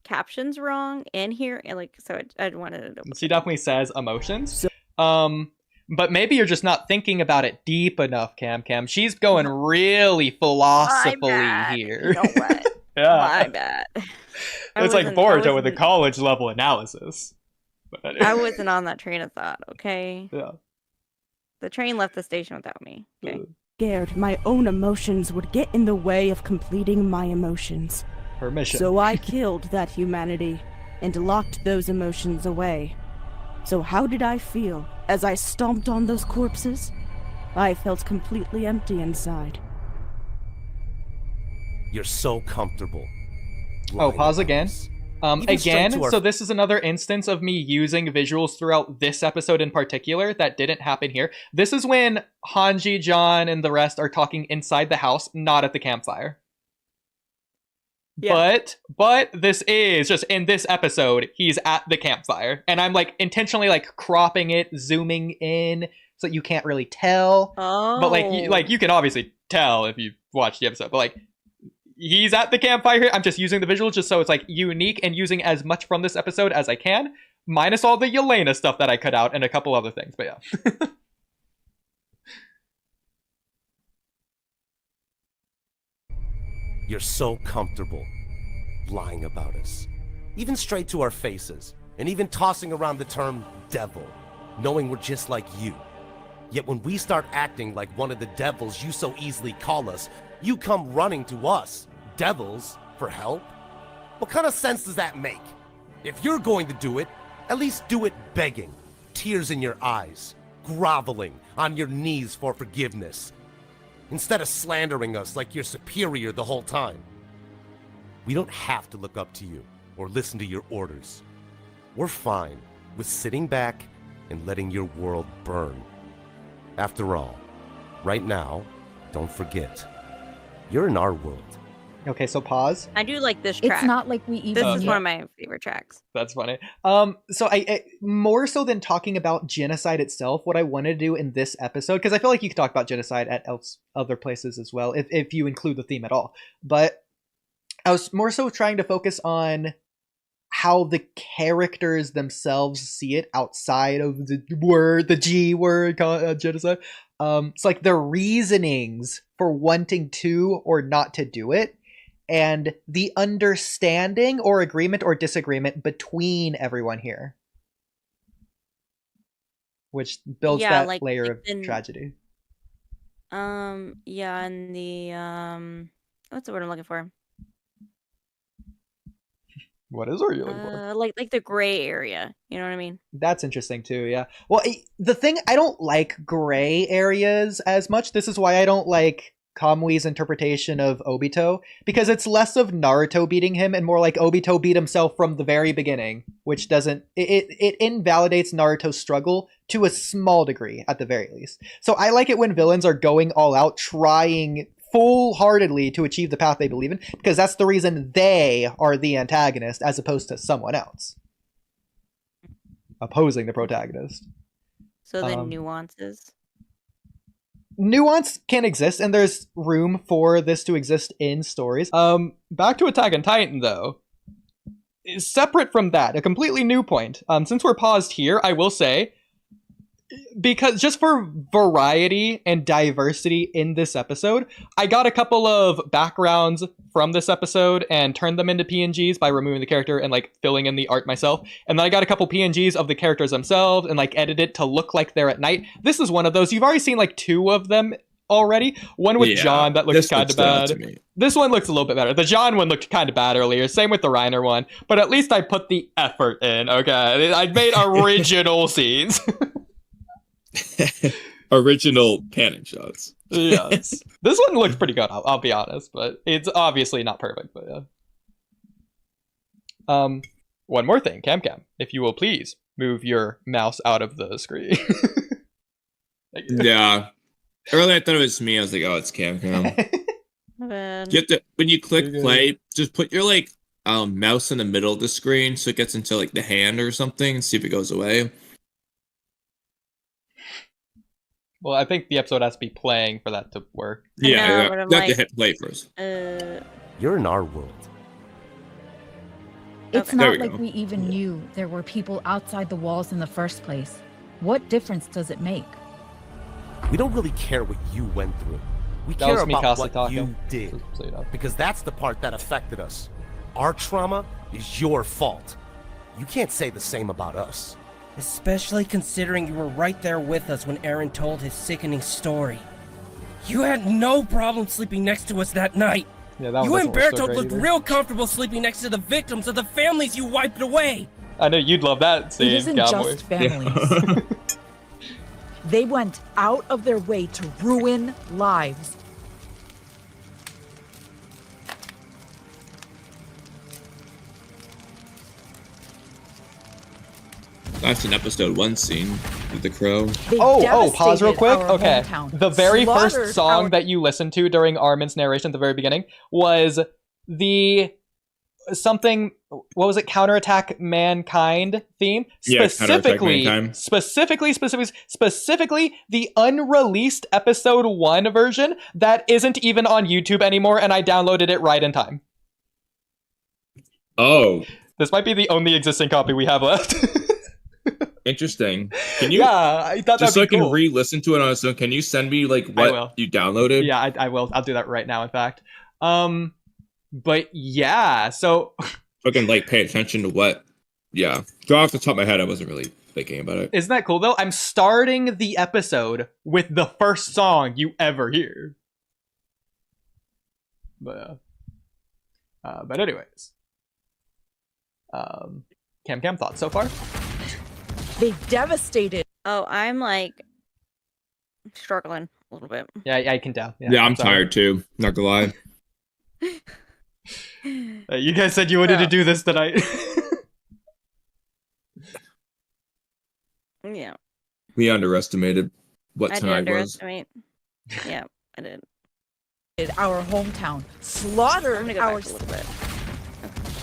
captions wrong in here, and like so I wanted to double She check. definitely says emotions. But maybe you're just not thinking about it deep enough, Camcam. She's going really philosophically bad. here. You know what? Yeah. My bad. It's like Boruto with a college level analysis. But I wasn't on that train of thought. Okay. Yeah. The train left the station without me. Okay. Scared my own emotions would get in the way of completing my emotions. Her mission. So I killed that humanity and locked those emotions away. So how did I feel as I stomped on those corpses? I felt completely empty inside. You're so comfortable. Oh, pause again. Even straight Again, to our- so this is another instance of me using visuals throughout this episode in particular that didn't happen here. This is when Hanji, John, and the rest are talking inside the house, not at the campfire. Yeah. But this is just in this episode, he's at the campfire. And I'm like intentionally like cropping it, zooming in so you can't really tell. Oh. But like you can obviously tell if you watch the episode, but like he's at the campfire here. I'm just using the visuals just so it's like unique and using as much from this episode as I can, minus all the Yelena stuff that I cut out and a couple other things. But yeah. You're so comfortable lying about us, even straight to our faces, and even tossing around the term devil, knowing we're just like you. Yet when we start acting like one of the devils you so easily call us, you come running to us, devils, for help? What kind of sense does that make? If you're going to do it, at least do it begging, tears in your eyes, groveling on your knees for forgiveness, instead of slandering us like you're superior the whole time. We don't have to look up to you or listen to your orders. We're fine with sitting back and letting your world burn. After all, right now, don't forget, you're in our world. Okay, so pause. I do like this It's track. not like we even. This is yeah. one of my favorite tracks. That's funny. So I more so than talking about genocide itself, what I wanted to do in this episode, because I feel like you could talk about genocide at other places as well, if you include the theme at all. But I was more so trying to focus on how the characters themselves see it outside of the G word, genocide. It's like their reasonings for wanting to or not to do it, and the understanding or agreement or disagreement between everyone here, which builds Yeah, that like layer of in- tragedy. Yeah, and the what's the word I'm looking for? What is arguing for? Like the gray area. You know what I mean? That's interesting too, yeah. Well, the thing, I don't like gray areas as much. This is why I don't like Kamui's interpretation of Obito, because it's less of Naruto beating him and more like Obito beat himself from the very beginning, which doesn't, it invalidates Naruto's struggle to a small degree, at the very least. So I like it when villains are going all out, trying full-heartedly to achieve the path they believe in, because that's the reason they are the antagonist as opposed to someone else opposing the protagonist. So the nuances. Nuance can exist, and there's room for this to exist in stories. Back to Attack on Titan, though. Separate from that, a completely new point. Since we're paused here, I will say, because just for variety and diversity in this episode, I got a couple of backgrounds from this episode and turned them into PNGs by removing the character and like filling in the art myself. And then I got a couple PNGs of the characters themselves and like edited to look like they're at night. This is one of those. You've already seen like 2 of them already. One with John that looks kind of bad. This one looks a little bit better. The John one looked kind of bad earlier. Same with the Reiner one. But at least I put the effort in. Okay, I made original scenes. Original cannon shots. Yes. This one looks pretty good, I'll be honest, but it's obviously not perfect, but yeah. One more thing, Camcam, if you will please move your mouse out of the screen. Yeah. Earlier I thought it was me. I was like, oh, it's Camcam. You have to, when you click play, just put your like mouse in the middle of the screen so it gets into like the hand or something and see if it goes away. Well, I think the episode has to be playing for that to work. Yeah, you have to hit play first. You're in our world. It's not like we even knew there were people outside the walls in the first place. What difference does it make? We don't really care what you went through. We care about what you did. Because that's the part that affected us. Our trauma is your fault. You can't say the same about us. Especially considering you were right there with us when Eren told his sickening story. You had no problem sleeping next to us that night. Yeah, you and Bertolt looked real comfortable sleeping next to the victims of the families you wiped away. I know you'd love that scene, It isn't just families. They went out of their way to ruin lives. That's an episode 1 scene with the crow. Pause real quick. Okay. The very first song that you listened to during Armin's narration at the very beginning was the something, what was it? Counterattack Mankind theme. Specifically the unreleased episode 1 version that isn't even on YouTube anymore, and I downloaded it right in time. Oh. This might be the only existing copy we have left. Interesting. Can you? Yeah, I thought just that'd so be I can cool. re-listen to it on its own. Can you send me like what you downloaded? Yeah, I will. I'll do that right now. In fact, but yeah, so I can like pay attention to what. Yeah, go off the top of my head. I wasn't really thinking about it. Isn't that cool though? I'm starting the episode with the first song you ever hear. But anyways, Camcam thoughts so far? They devastated. Oh, I'm like struggling a little bit. Yeah, I can tell. Yeah, I'm tired too. Not gonna lie. You guys said you wanted to do this tonight. Yeah. We underestimated what tonight was. Yeah, I did. Our hometown, slaughtered our.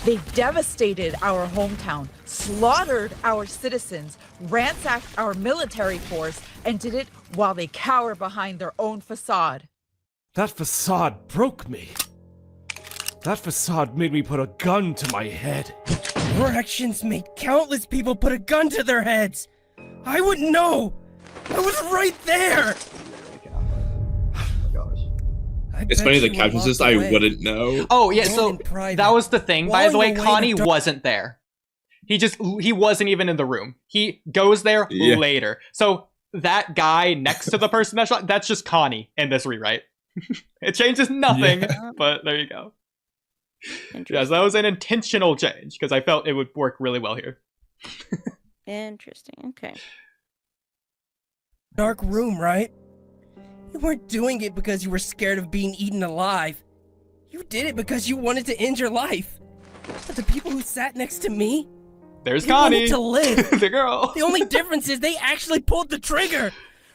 They devastated our hometown, slaughtered our citizens, ransacked our military force, and did it while they cower behind their own facade. That facade broke me. That facade made me put a gun to my head. Your actions made countless people put a gun to their heads. I wouldn't know. I was right there. It's funny the caption says I wouldn't know. Oh yeah, so that was the thing. By the way, Connie wasn't there. He wasn't even in the room. He goes there later. So that guy next to the person that shot, that's just Connie in this rewrite. It changes nothing, but there you go. Yes, that was an intentional change because I felt it would work really well here. Interesting. Okay. Dark room, right? You weren't doing it because you were scared of being eaten alive. You did it because you wanted to end your life. But the people who sat next to me, there's they Connie wanted to live. the girl. The only difference is they actually pulled the trigger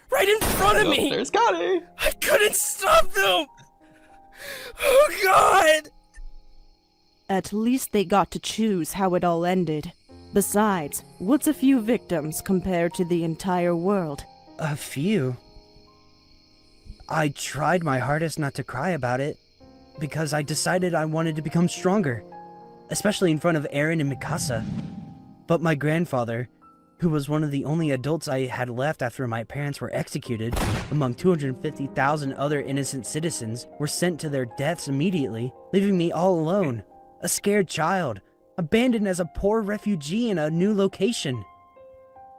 right in front of me. There's Connie. I couldn't stop them. Oh God! At least they got to choose how it all ended. Besides, what's a few victims compared to the entire world? A few. I tried my hardest not to cry about it, because I decided I wanted to become stronger, especially in front of Eren and Mikasa. But my grandfather, who was one of the only adults I had left after my parents were executed, among 250,000 other innocent citizens, were sent to their deaths immediately, leaving me all alone, a scared child, abandoned as a poor refugee in a new location.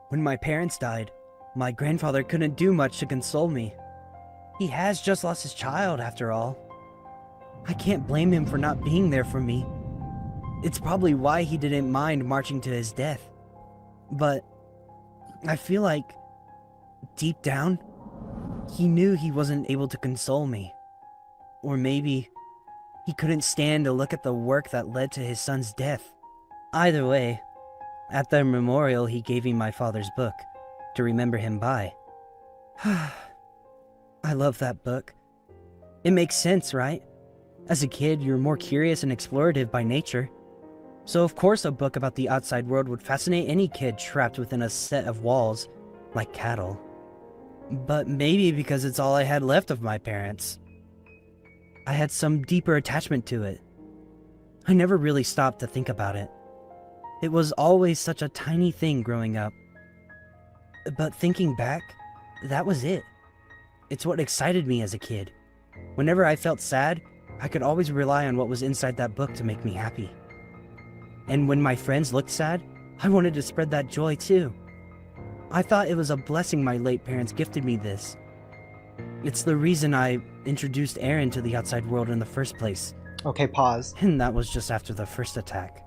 When my parents died, my grandfather couldn't do much to console me. He has just lost his child, after all. I can't blame him for not being there for me. It's probably why he didn't mind marching to his death. But I feel like, deep down, he knew he wasn't able to console me. Or maybe he couldn't stand to look at the work that led to his son's death. Either way, at the memorial he gave me my father's book to remember him by. I love that book. It makes sense, right? As a kid, you're more curious and explorative by nature. So of course a book about the outside world would fascinate any kid trapped within a set of walls, like cattle. But maybe because it's all I had left of my parents, I had some deeper attachment to it. I never really stopped to think about it. It was always such a tiny thing growing up. But thinking back, that was it. It's what excited me as a kid. Whenever I felt sad, I could always rely on what was inside that book to make me happy. And when my friends looked sad, I wanted to spread that joy too. I thought it was a blessing my late parents gifted me this. It's the reason I introduced Eren to the outside world in the first place. Okay, pause. And that was just after the first attack.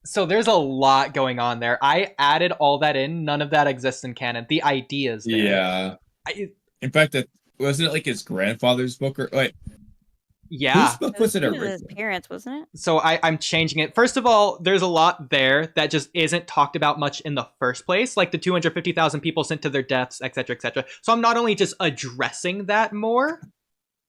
So there's a lot going on there. I added all that in. None of that exists in canon. The ideas there. Yeah. In fact, wasn't it like his grandfather's book or wait? Yeah. Whose book was it His originally? parents, wasn't it? So I'm changing it. First of all, there's a lot there that just isn't talked about much in the first place, like the 250,000 people sent to their deaths, etc., etc. So I'm not only just addressing that more,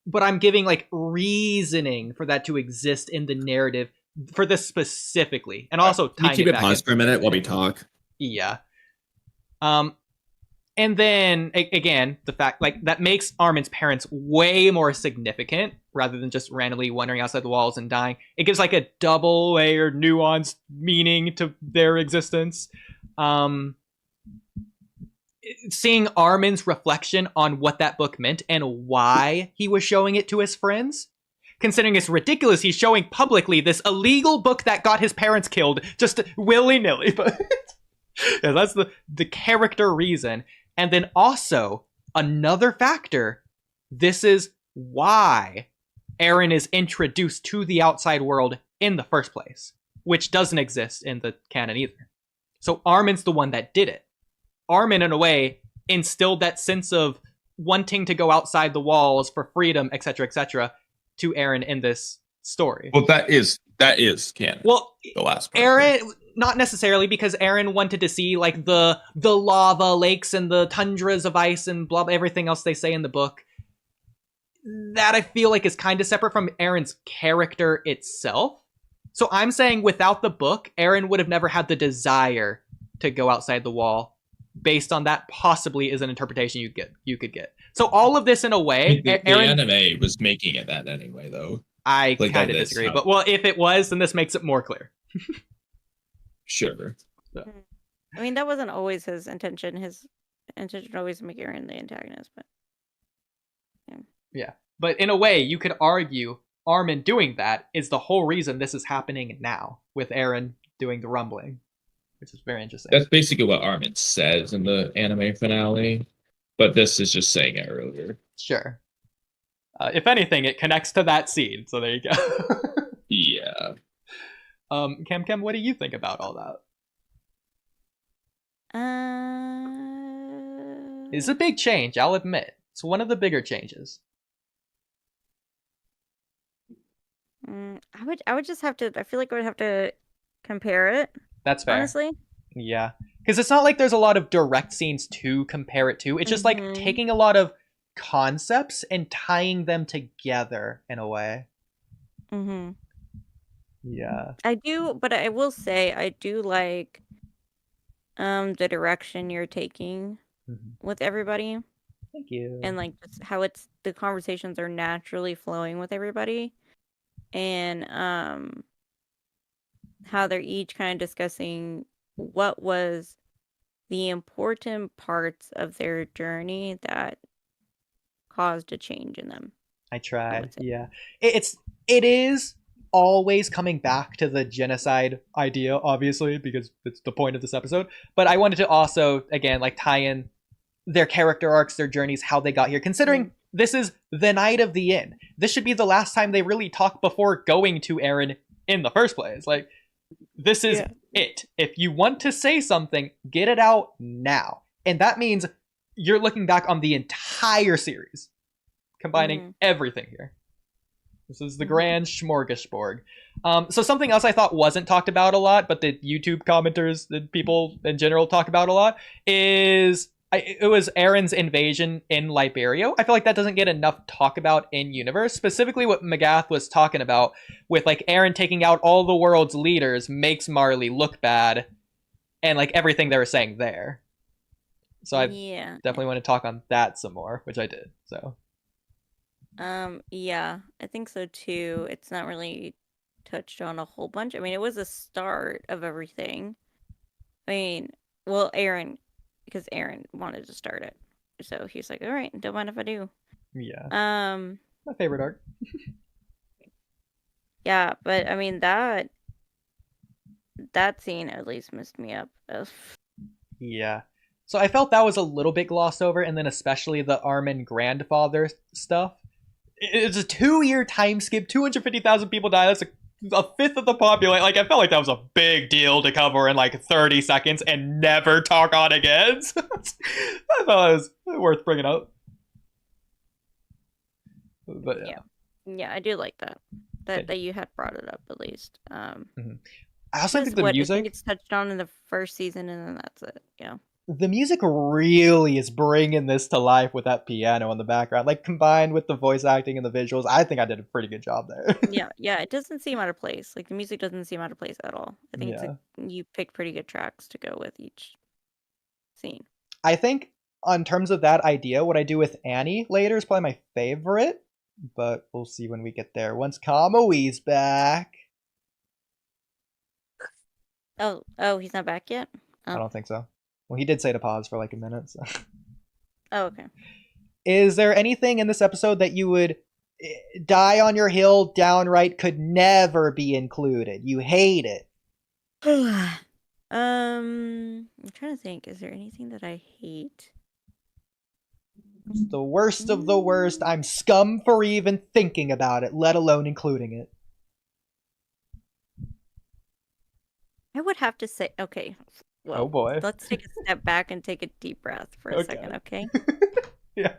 but I'm giving like reasoning for that to exist in the narrative for this specifically, and also Can you tying keep it it back paused for a minute while we talk? Yeah. And then again, the fact like that makes Armin's parents way more significant rather than just randomly wandering outside the walls and dying. It gives like a double layered nuanced meaning to their existence. Seeing Armin's reflection on what that book meant and why he was showing it to his friends, considering it's ridiculous he's showing publicly this illegal book that got his parents killed just willy-nilly. But yeah, that's the character reason. And then also, another factor, this is why Eren is introduced to the outside world in the first place, which doesn't exist in the canon either. So Armin's the one that did it. Armin, in a way, instilled that sense of wanting to go outside the walls for freedom, etc., to Eren in this story. Well, that is canon. Well, the last part. Eren, not necessarily, because Eren wanted to see like the lava lakes and the tundras of ice and blah, everything else they say in the book. That I feel like is kind of separate from Eren's character itself. So I'm saying without the book, Eren would have never had the desire to go outside the wall. Based on that, possibly is an interpretation you could get. So all of this in a way, The Eren, anime was making it that anyway, though. I Like, kind of that is disagree. how- But well, if it was, then this makes it more clear. Sure. I mean, that wasn't always his intention. His intention always to make Eren the antagonist, but Yeah. But in a way, you could argue Armin doing that is the whole reason this is happening now, with Eren doing the rumbling, which is very interesting. That's basically what Armin says in the anime finale, but this is just saying it earlier. Sure. If anything, it connects to that scene, so there you go. Yeah. Camcam, what do you think about all that? It's a big change, I'll admit. It's one of the bigger changes. I would just have to. I feel like I would have to compare it. That's fair. Honestly. Yeah, because it's not like there's a lot of direct scenes to compare it to. It's just like taking a lot of concepts and tying them together in a way. Yeah. I do, but I will say I do like the direction you're taking with everybody. Thank you. And like just how the conversations are naturally flowing with everybody, and how they're each kind of discussing what was the important parts of their journey that caused a change in them. I tried. Yeah. It is always coming back to the genocide idea, obviously, because it's the point of this episode. But I wanted to also, again, like tie in their character arcs, their journeys, how they got here. Considering this is the night of the inn. This should be the last time they really talk before going to Eren in the first place. Like, this is it. If you want to say something, get it out now. And that means you're looking back on the entire series, combining everything here. This is the grand smorgasbord. So something else I thought wasn't talked about a lot, but the YouTube commenters, the people in general talk about a lot, is it was Eren's invasion in Liberia. I feel like that doesn't get enough talk about in universe. Specifically what Magath was talking about with like Eren taking out all the world's leaders makes Marley look bad, and like everything they were saying there. So I definitely want to talk on that some more, which I did. So yeah, I think so too. It's not really touched on a whole bunch. I mean, it was a start of everything. I mean, well, because Eren wanted to start it. So he's like, all right, don't mind if I do. Yeah. My favorite arc. Yeah, but I mean, that scene at least messed me up. Yeah. So I felt that was a little bit glossed over, and then especially the Armin grandfather stuff. It's a 2-year time skip, 250,000 people die, that's a fifth of the population. Like, I felt like that was a big deal to cover in like 30 seconds and never talk on again. So I thought it was worth bringing up. But yeah, I do like that you had brought it up at least. I also think the music, I think it's touched on in the first season, and then that's it. Yeah. The music really is bringing this to life with that piano in the background, like combined with the voice acting and the visuals. I think I did a pretty good job there. yeah, it doesn't seem out of place. Like the music doesn't seem out of place at all. I think you picked pretty good tracks to go with each scene. I think on terms of that idea, what I do with Annie later is probably my favorite, but we'll see when we get there. Once Kamui's back. Oh, he's not back yet? I don't think so. Well, he did say to pause for like a minute. So. Oh, okay. Is there anything in this episode that you would die on your hill downright could never be included? You hate it. I'm trying to think. Is there anything that I hate? It's the worst of the worst. I'm scum for even thinking about it, let alone including it. I would have to say, okay. Well, oh boy. Let's take a step back and take a deep breath for a second, okay? Yeah.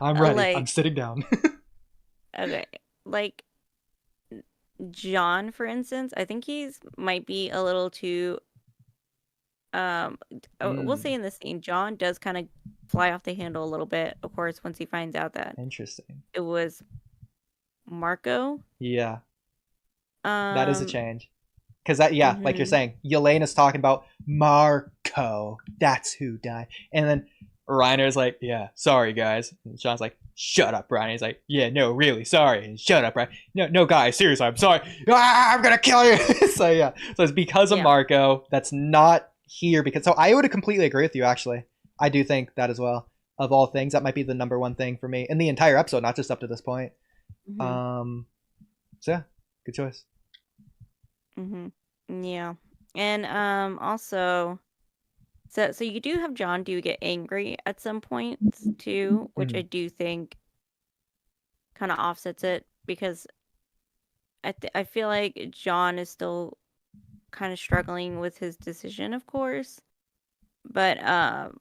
I'm ready. I'm sitting down. Okay. Like, John, for instance, I think might be a little too... we'll say in this scene, John does kind of fly off the handle a little bit, of course, once he finds out that interesting. It was Marco. Yeah. That is a change. Because that, like you're saying, Yelena's talking about Marco. That's who died. And then Reiner's like, yeah, sorry, guys. And Sean's like, shut up, Brian. He's like, yeah, no, really, sorry. And shut up, Brian. No, guys, seriously, I'm sorry. I'm going to kill you. So, yeah. So it's because of Marco. That's not here. So I would completely agree with you, actually. I do think that as well. Of all things, that might be the number one thing for me in the entire episode, not just up to this point. So, yeah, good choice. Yeah. And also, so you do have John do get angry at some points too, which I do think kind of offsets it, because I feel like John is still kind of struggling with his decision, of course. But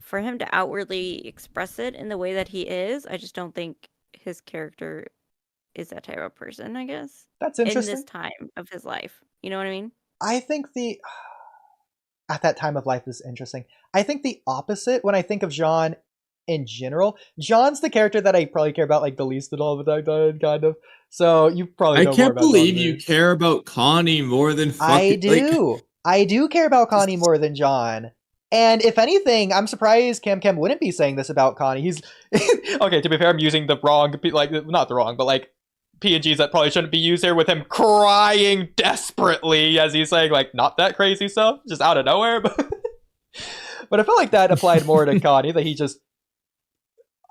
for him to outwardly express it in the way that he is, I just don't think his character is that type of person, I guess. That's In this interesting. time of his life. You know what I mean? I think at that time of life is interesting. I think the opposite when I think of Jean in general. John's the character that I probably care about like the least in all of Attack on Titan, kind of. So you probably I know more can't about John believe than you me. care about Connie more than I fucking. Like, do. I do care about Connie more than John. And if anything, I'm surprised Camcam wouldn't be saying this about Connie. He's okay. To be fair, I'm using the wrong, like not the wrong, but like PNGs that probably shouldn't be used here. With him crying desperately as he's saying like not that crazy stuff, just out of nowhere. But I felt like that applied more to Connie, that he just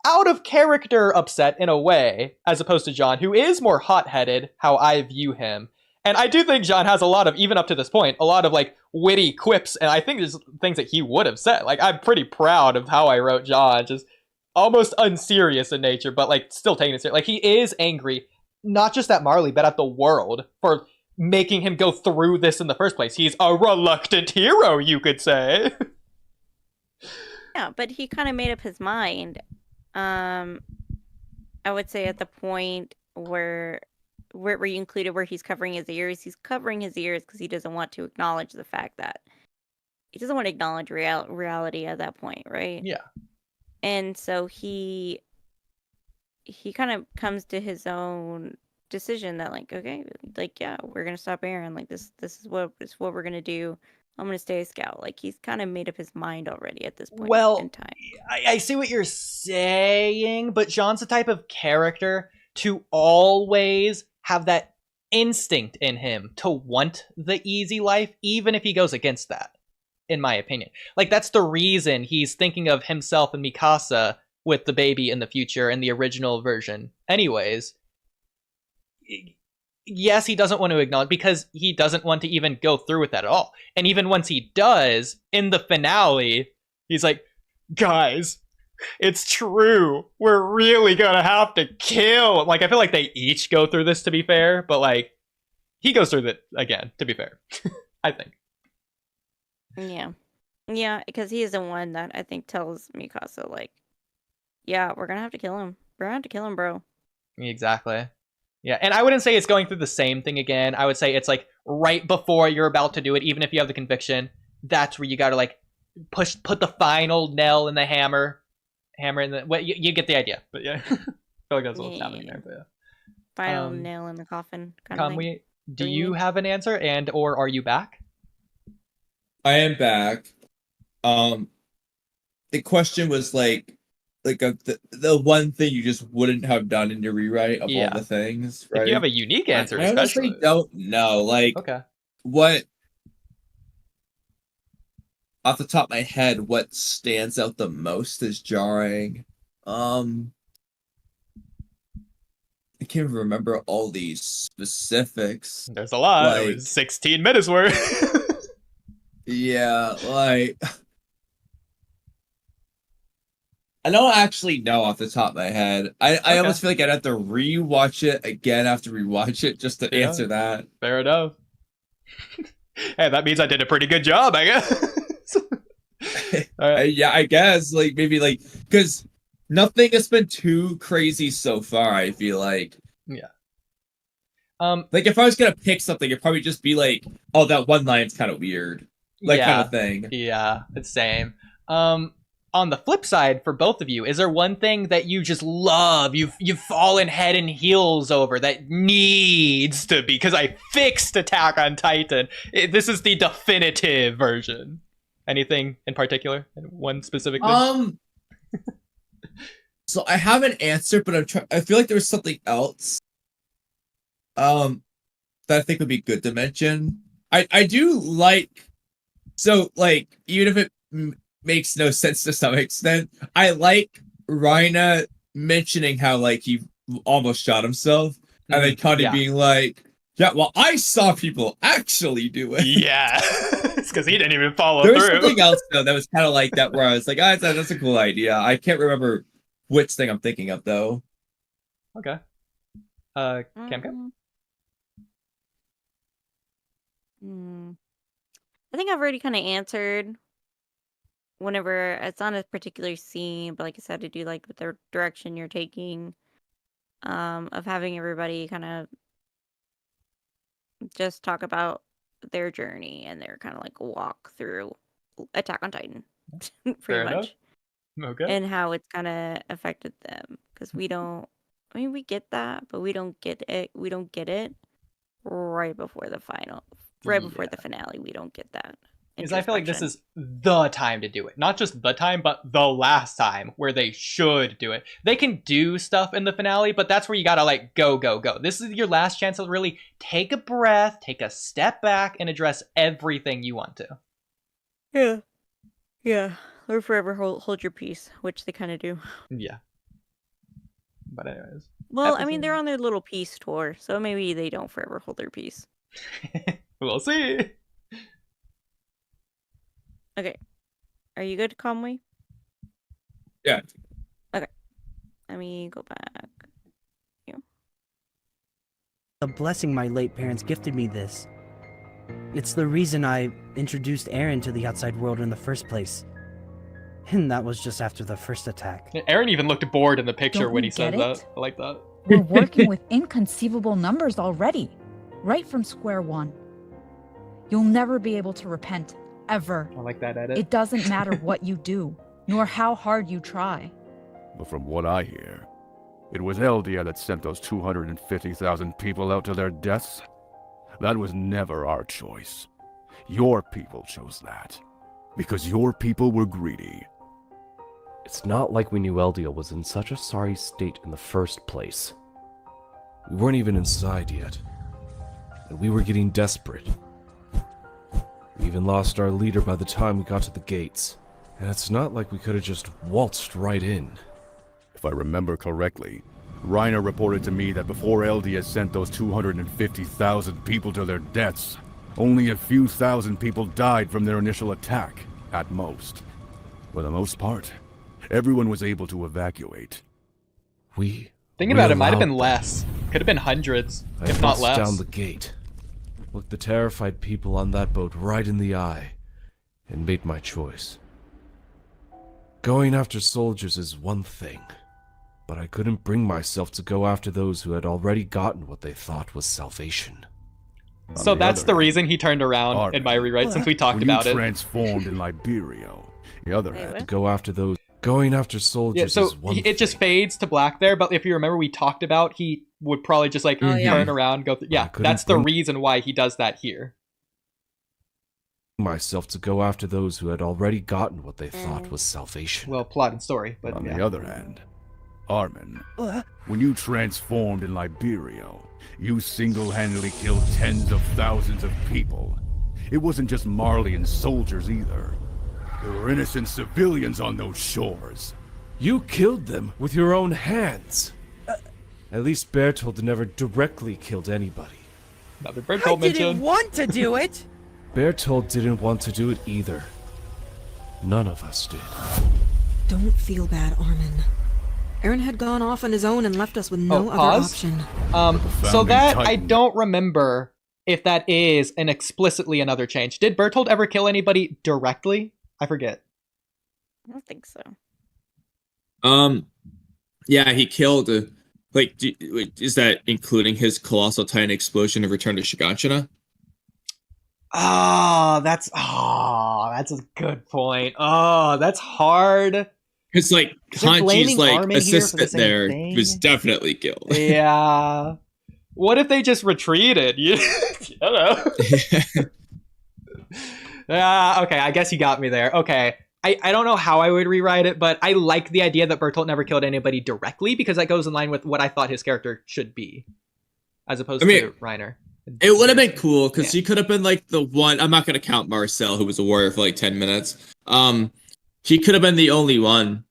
out of character upset in a way, as opposed to John, who is more hot-headed, how I view him. And I do think John has a lot of, even up to this point, a lot of like witty quips, and I think there's things that he would have said. Like, I'm pretty proud of how I wrote John, just almost unserious in nature, but like still taking it serious. Like, he is angry, not just at Marley, but at the world for making him go through this in the first place. He's a reluctant hero, you could say. Yeah, but he kind of made up his mind. I would say at the point where you included where he's covering his ears because he doesn't want to acknowledge the fact that he doesn't want to acknowledge reality at that point, right? Yeah. And so he kind of comes to his own decision that like, okay, like yeah, we're gonna stop Aaron. Like this is what we're gonna do. I'm gonna stay a scout. Like he's kind of made up his mind already at this point in time. I see what you're saying, but John's the type of character to always have that instinct in him to want the easy life, even if he goes against that, in my opinion. Like, that's the reason he's thinking of himself and Mikasa with the baby in the future in the original version. Anyways, yes, he doesn't want to acknowledge because he doesn't want to even go through with that at all. And even once he does, in the finale, he's like, guys, it's true. We're really gonna have to kill. Like, I feel like they each go through this, to be fair, but like, he goes through it again, to be fair. I think. Yeah. Yeah, because he is the one that I think tells Mikasa, like, yeah, we're gonna have to kill him. We're gonna have to kill him, bro. Exactly. Yeah, and I wouldn't say it's going through the same thing again. I would say it's like right before you're about to do it, even if you have the conviction, that's where you gotta like put the final nail in the hammer in the. Well, you get the idea, but yeah, I feel like that's what's happening there. But yeah, final nail in the coffin. Kind of Kamui, do you have an answer, and or are you back? I am back. The question was like the one thing you just wouldn't have done in your rewrite of all the things, right? If you have a unique answer, I honestly don't know. Like, okay, what off the top of my head, what stands out the most as jarring? I can't even remember all these specifics. There's a lot. Like, it was 16 minutes worth. Yeah, like I don't actually know off the top of my head. I almost feel like I'd have to rewatch it again after rewatch it just to answer that. Fair enough. Hey, that means I did a pretty good job, I guess. Yeah, I guess like maybe like because nothing has been too crazy so far. I feel like like if I was gonna pick something, it'd probably just be like, oh, that one line's kind of weird, like kind of thing. Yeah, it's same. On the flip side, for both of you, is there one thing that you just love, you've fallen head and heels over that needs to be? Because I fixed Attack on Titan. This is the definitive version. Anything in particular? One specific thing? So I have an answer, but I feel like there was something else that I think would be good to mention. I do like, so like, even if it makes no sense to some extent, I like Rhina mentioning how like he almost shot himself, and then Connie being like, yeah, well, I saw people actually do it. Yeah, it's because he didn't even follow through. There was something else though that was kind of like that, where I was like, oh, that's a cool idea. I can't remember which thing I'm thinking of though. Okay. Camcam? I think I've already kind of answered whenever it's on a particular scene, but like I said, to do like with the direction you're taking, of having everybody kind of just talk about their journey and their kind of like walk through Attack on Titan, pretty Fair much, enough. Okay. and how it's kind of affected them because we don't. I mean, we get that, but we don't get it. We don't get it right before the final, right before the finale. We don't get that. Because I feel like this is the time to do it. Not just the time, but the last time where they should do it. They can do stuff in the finale, but that's where you gotta like go. This is your last chance to really take a breath, take a step back, and address everything you want to. Yeah. Or forever hold your peace, which they kind of do. Yeah. But anyways. Well, I mean, they're on their little peace tour, so maybe they don't forever hold their peace. We'll see. Okay. Are you good, Kamui? Yeah. Okay. Let me go back. A blessing my late parents gifted me this. It's the reason I introduced Aaron to the outside world in the first place. And that was just after the first attack. Aaron even looked bored in the picture Don't when you he said get that. it? I like that. We're working with inconceivable numbers already, right from square one. You'll never be able to repent, ever. I like that edit. It doesn't matter what you do, nor how hard you try. But from what I hear, it was Eldia that sent those 250,000 people out to their deaths. That was never our choice. Your people chose that. Because your people were greedy. It's not like we knew Eldia was in such a sorry state in the first place. We weren't even inside yet. And we were getting desperate. We even lost our leader by the time we got to the gates. And it's not like we could have just waltzed right in. If I remember correctly, Reiner reported to me that before Eldia sent those 250,000 people to their deaths, only a few thousand people died from their initial attack, at most. For the most part, everyone was able to evacuate. Thinking about it, might have been less. Could have been hundreds, if not less. Down the gate, looked the terrified people on that boat right in the eye, and made my choice. Going after soldiers is one thing, but I couldn't bring myself to go after those who had already gotten what they thought was salvation. So that's the reason he turned around in my rewrite, since we talked about it. Transformed in Liberio. The other hand, to go after those. Going after soldiers Yeah, so is one it just fades to black there, but if you remember, we talked about he would probably just like turn around, go through. Yeah, that's the reason why he does that here. Myself to go after those who had already gotten what they thought was salvation. Well, plot and story, but on the other hand, Armin, when you transformed in Liberio, you single-handedly killed tens of thousands of people. It wasn't just Marleyan soldiers either. There were innocent civilians on those shores. You killed them with your own hands. At least Bertold never directly killed anybody. Another Bertold I didn't want to do it! Bertold didn't want to do it either. None of us did. Don't feel bad, Armin. Aaron had gone off on his own and left us with no other option. So that, I don't remember if that is an explicitly another change. Did Bertold ever kill anybody directly? I forget. I don't think so. Yeah, he killed. Is that including his colossal titan explosion of Return to Shiganshina? That's a good point. Oh, that's hard. It's like Hanji's assistant there was definitely killed. Yeah. What if they just retreated? I don't know. Okay, I guess you got me there. Okay. I don't know how I would rewrite it, but I like the idea that Bertolt never killed anybody directly because that goes in line with what I thought his character should be, as opposed to Reiner. It would have been cool because he could have been like the one. I'm not going to count Marcel, who was a warrior for like 10 minutes. He could have been the only one.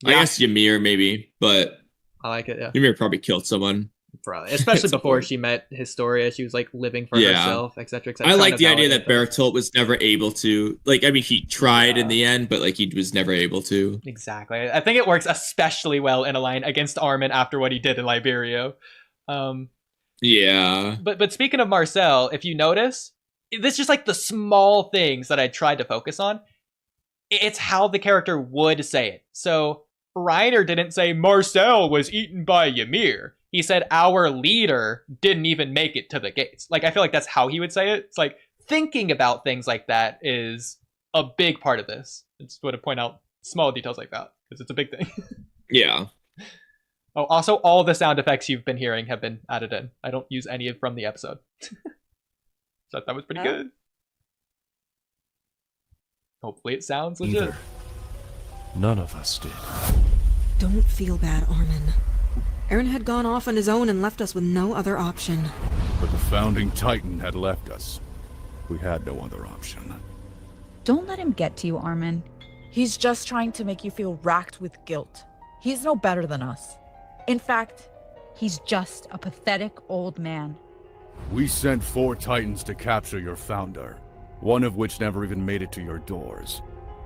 Yeah. I guess Ymir maybe, but I like it. Yeah, Ymir probably killed someone. Probably, especially before she met Historia. She was like living for herself, etc. I like the idea that Bertolt was never able to. Like, I mean, he tried in the end, but like he was never able to. Exactly. I think it works especially well in a line against Armin after what he did in Liberio. Yeah. But speaking of Marcel, if you notice, this is just like the small things that I tried to focus on. It's how the character would say it. So Reiner didn't say Marcel was eaten by Ymir. He said our leader didn't even make it to the gates. Like, I feel like that's how he would say it. It's like thinking about things like that is a big part of this. I just want to point out small details like that because it's a big thing. Yeah. Oh, also, all the sound effects you've been hearing have been added in. I don't use any from the episode. So that was pretty good. Hopefully it sounds legit. Either. None of us did. Don't feel bad, Armin. Eren had gone off on his own and left us with no other option. But the founding Titan had left us. We had no other option. Don't let him get to you, Armin. He's just trying to make you feel racked with guilt. He's no better than us. In fact, He's just a pathetic old man. We sent 4 Titans to capture your founder, one of which never even made it to your doors.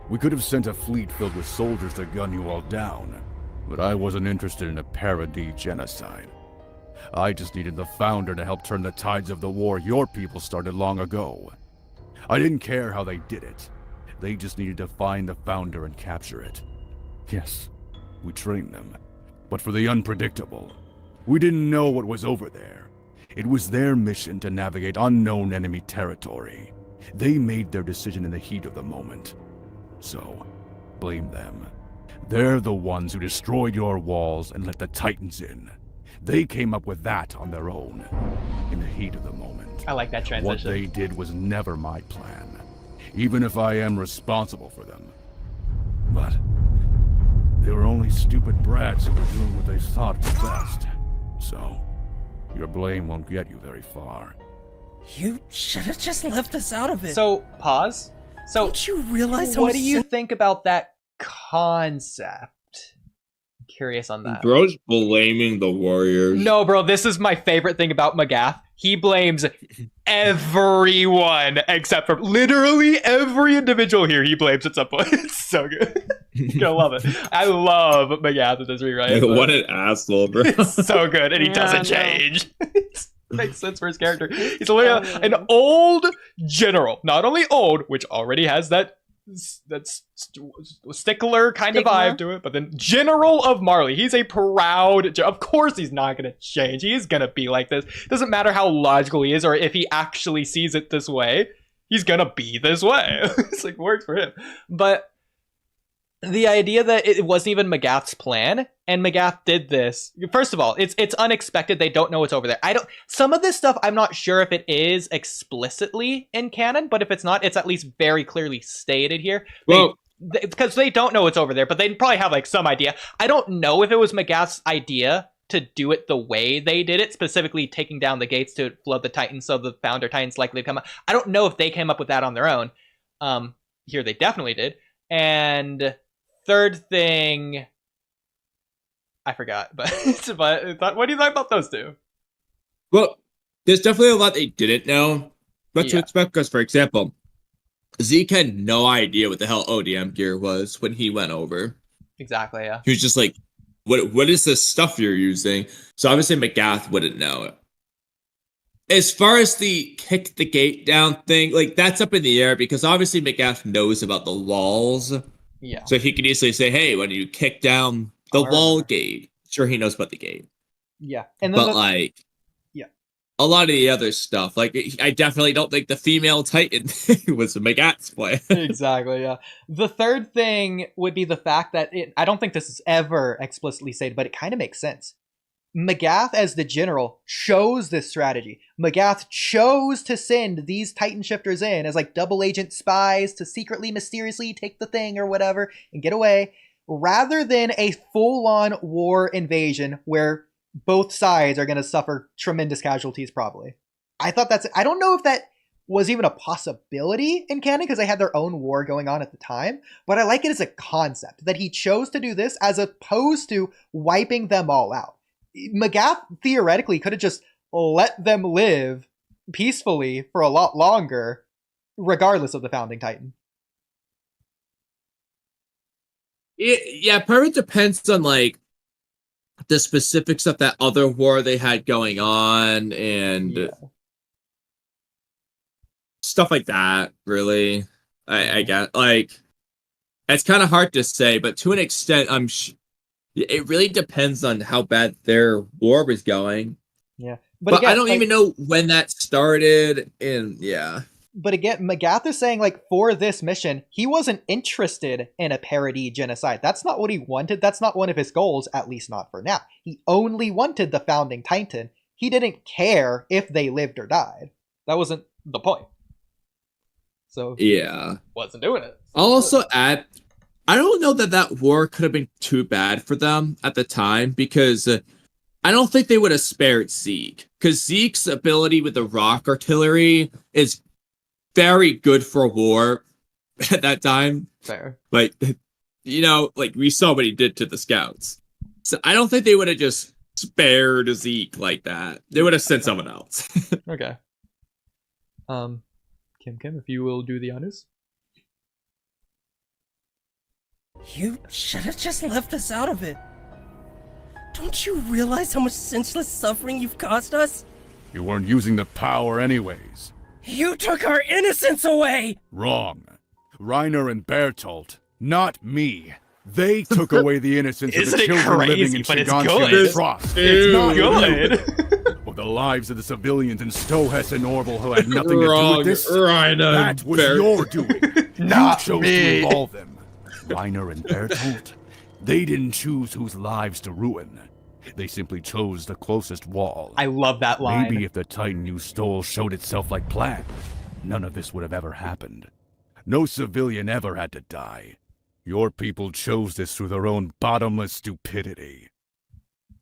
We could have sent a fleet filled with soldiers to gun you all down, but I wasn't interested in a parody genocide. I just needed the founder to help turn the tides of the war your people started long ago. I didn't care how they did it. They just needed to find the founder and capture it. Yes, we trained them, but for the unpredictable. We didn't know what was over there. It was their mission to navigate unknown enemy territory. They made their decision in the heat of the moment. So, blame them. They're the ones who destroyed your walls and let the Titans in. They came up with that on their own, in the heat of the moment. I like that transition. What they did was never my plan, even if I am responsible for them. But they were only stupid brats who were doing what they thought was best. So, your blame won't get you very far. You should have just left us out of it. So, pause. So, don't you realize how what do you think about that concept? Curious on that. Bro's blaming the Warriors. No, bro, this is my favorite thing about Magath. He blames everyone except for literally every individual here. He blames at some point. It's so good. You're gonna love it. I love Magath in this rewrite. What an asshole, bro. It's so good, and he doesn't change. Makes sense for his character. He's literally an old general. Not only old, which already has that stickler kind of vibe to it, but then General of Marley. He's a proud, of course he's not going to change. He's going to be like this. Doesn't matter how logical he is or if he actually sees it this way. He's going to be this way. It's like, works for him. But the idea that it wasn't even Magath's plan, and Magath did this. First of all, it's unexpected. They don't know what's over there. Some of this stuff, I'm not sure if it is explicitly in canon, but if it's not, it's at least very clearly stated here. Well, because they don't know what's over there, but they probably have like some idea. I don't know if it was Magath's idea to do it the way they did it, specifically taking down the gates to flood the Titans, so the founder Titans likely come up. I don't know if they came up with that on their own. Here they definitely did. And third thing, I forgot, but what do you think about those two? Well, there's definitely a lot they didn't know what to expect, because, for example, Zeke had no idea what the hell ODM gear was when he went over. Exactly, yeah. He was just like, what is this stuff you're using? So obviously Magath wouldn't know it. As far as the kick the gate down thing, like, that's up in the air, because obviously Magath knows about the walls. Yeah. So he could easily say, hey, when you kick down the wall gate, sure, he knows about the gate. Yeah. And then a lot of the other stuff, like, I definitely don't think the female Titan was Magath's plan. Exactly, yeah. The third thing would be the fact that I don't think this is ever explicitly stated, but it kind of makes sense. Magath, as the general, chose this strategy. Magath chose to send these Titan shifters in as like double agent spies to secretly, mysteriously take the thing or whatever and get away, rather than a full-on war invasion where both sides are going to suffer tremendous casualties probably. I don't know if that was even a possibility in canon because they had their own war going on at the time, but I like it as a concept that he chose to do this as opposed to wiping them all out. Magath theoretically could have just let them live peacefully for a lot longer, regardless of the founding Titan. Yeah, part of it depends on like the specifics of that other war they had going on, and stuff like that, really. I get, like, it's kind of hard to say, but to an extent, it really depends on how bad their war was going. Yeah. But again, I don't even know when that started, and yeah. But again, Magath is saying, like, for this mission, he wasn't interested in a parody genocide. That's not what he wanted. That's not one of his goals, at least not for now. He only wanted the founding Titan. He didn't care if they lived or died. That wasn't the point. So, yeah, wasn't doing it. I'll also add, I don't know that war could have been too bad for them at the time, because I don't think they would have spared Zeke. Because Zeke's ability with the rock artillery is very good for war at that time. Fair. Like, you know, like we saw what he did to the scouts. So I don't think they would have just spared Zeke like that. They would have sent someone else. Okay. Camcam, if you will do the honors. You should have just left us out of it. Don't you realize how much senseless suffering you've caused us? You weren't using the power anyways. You took our innocence away! Wrong. Reiner and Bertolt, not me. They took away the innocence of the children living in Shiganshire Frost. It's not good. Or the lives of the civilians in Stohess and Orville who had nothing to do with this. Reiner that was your doing. Not you chose me. to involve them. Reiner and Bertolt, they didn't choose whose lives to ruin. They simply chose the closest wall. I love that line. Maybe if the Titan you stole showed itself like planned, none of this would have ever happened. No civilian ever had to die. Your people chose this through their own bottomless stupidity.